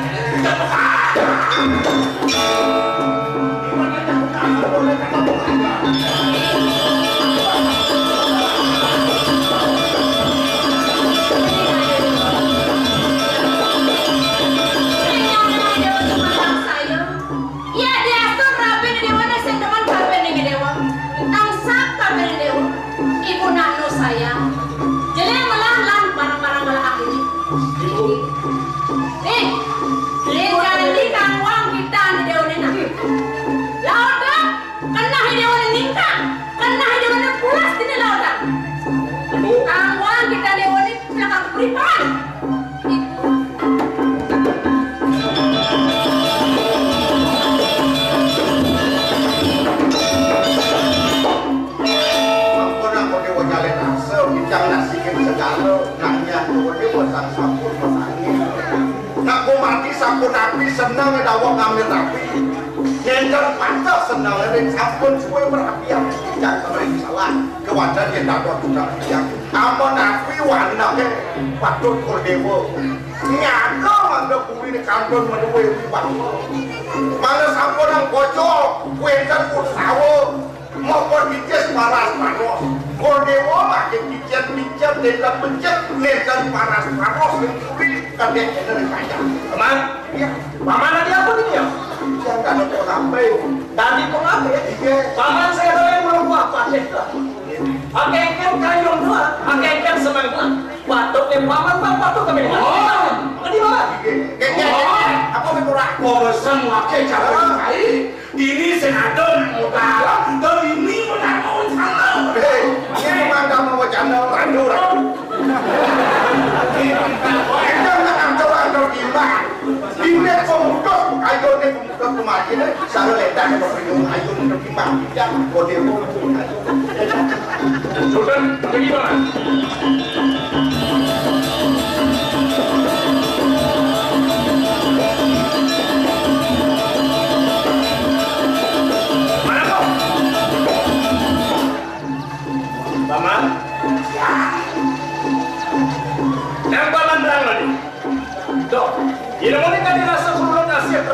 sampun api senang ngedawak ngambil api nyender pantas senang ngedawak sampun suwe berapian tidak terlalu salah kewajan yang dapat sudah yang ampun api wanaknya patut kordewo nyaka mangga bumi di kantor menuwe bang mana sampun yang bocor kuentan pun sawo maupun pijat paras paros. Kordewa makin pijat nesan pencet nesan paras paros mencuri kadek dari kaya. Paman, Ya, paman tadi apa nih ya? yang tak ada sampai. Tadi kok apa ya? Iya. Paman saya doyan belum apa sih? Akeken kayong dua, akeken semangklang. Batuk yang paman batuk kami. Oh, di mana? Apa berkurang? Bosan wakil calon kai. Ini senador utara, dari ini menang sana. Hei, ini memang mau bercanda randu. Antar gimana? Ini pemuda, ayo nih pemuda kemarin, saya letak ke bawah ayo nih gimana? Jangan kode Sultan, bagaimana? Mana kau? Paman, yang paman terang lagi. Tuh, ini mau nih kan dirasa sebelum nasib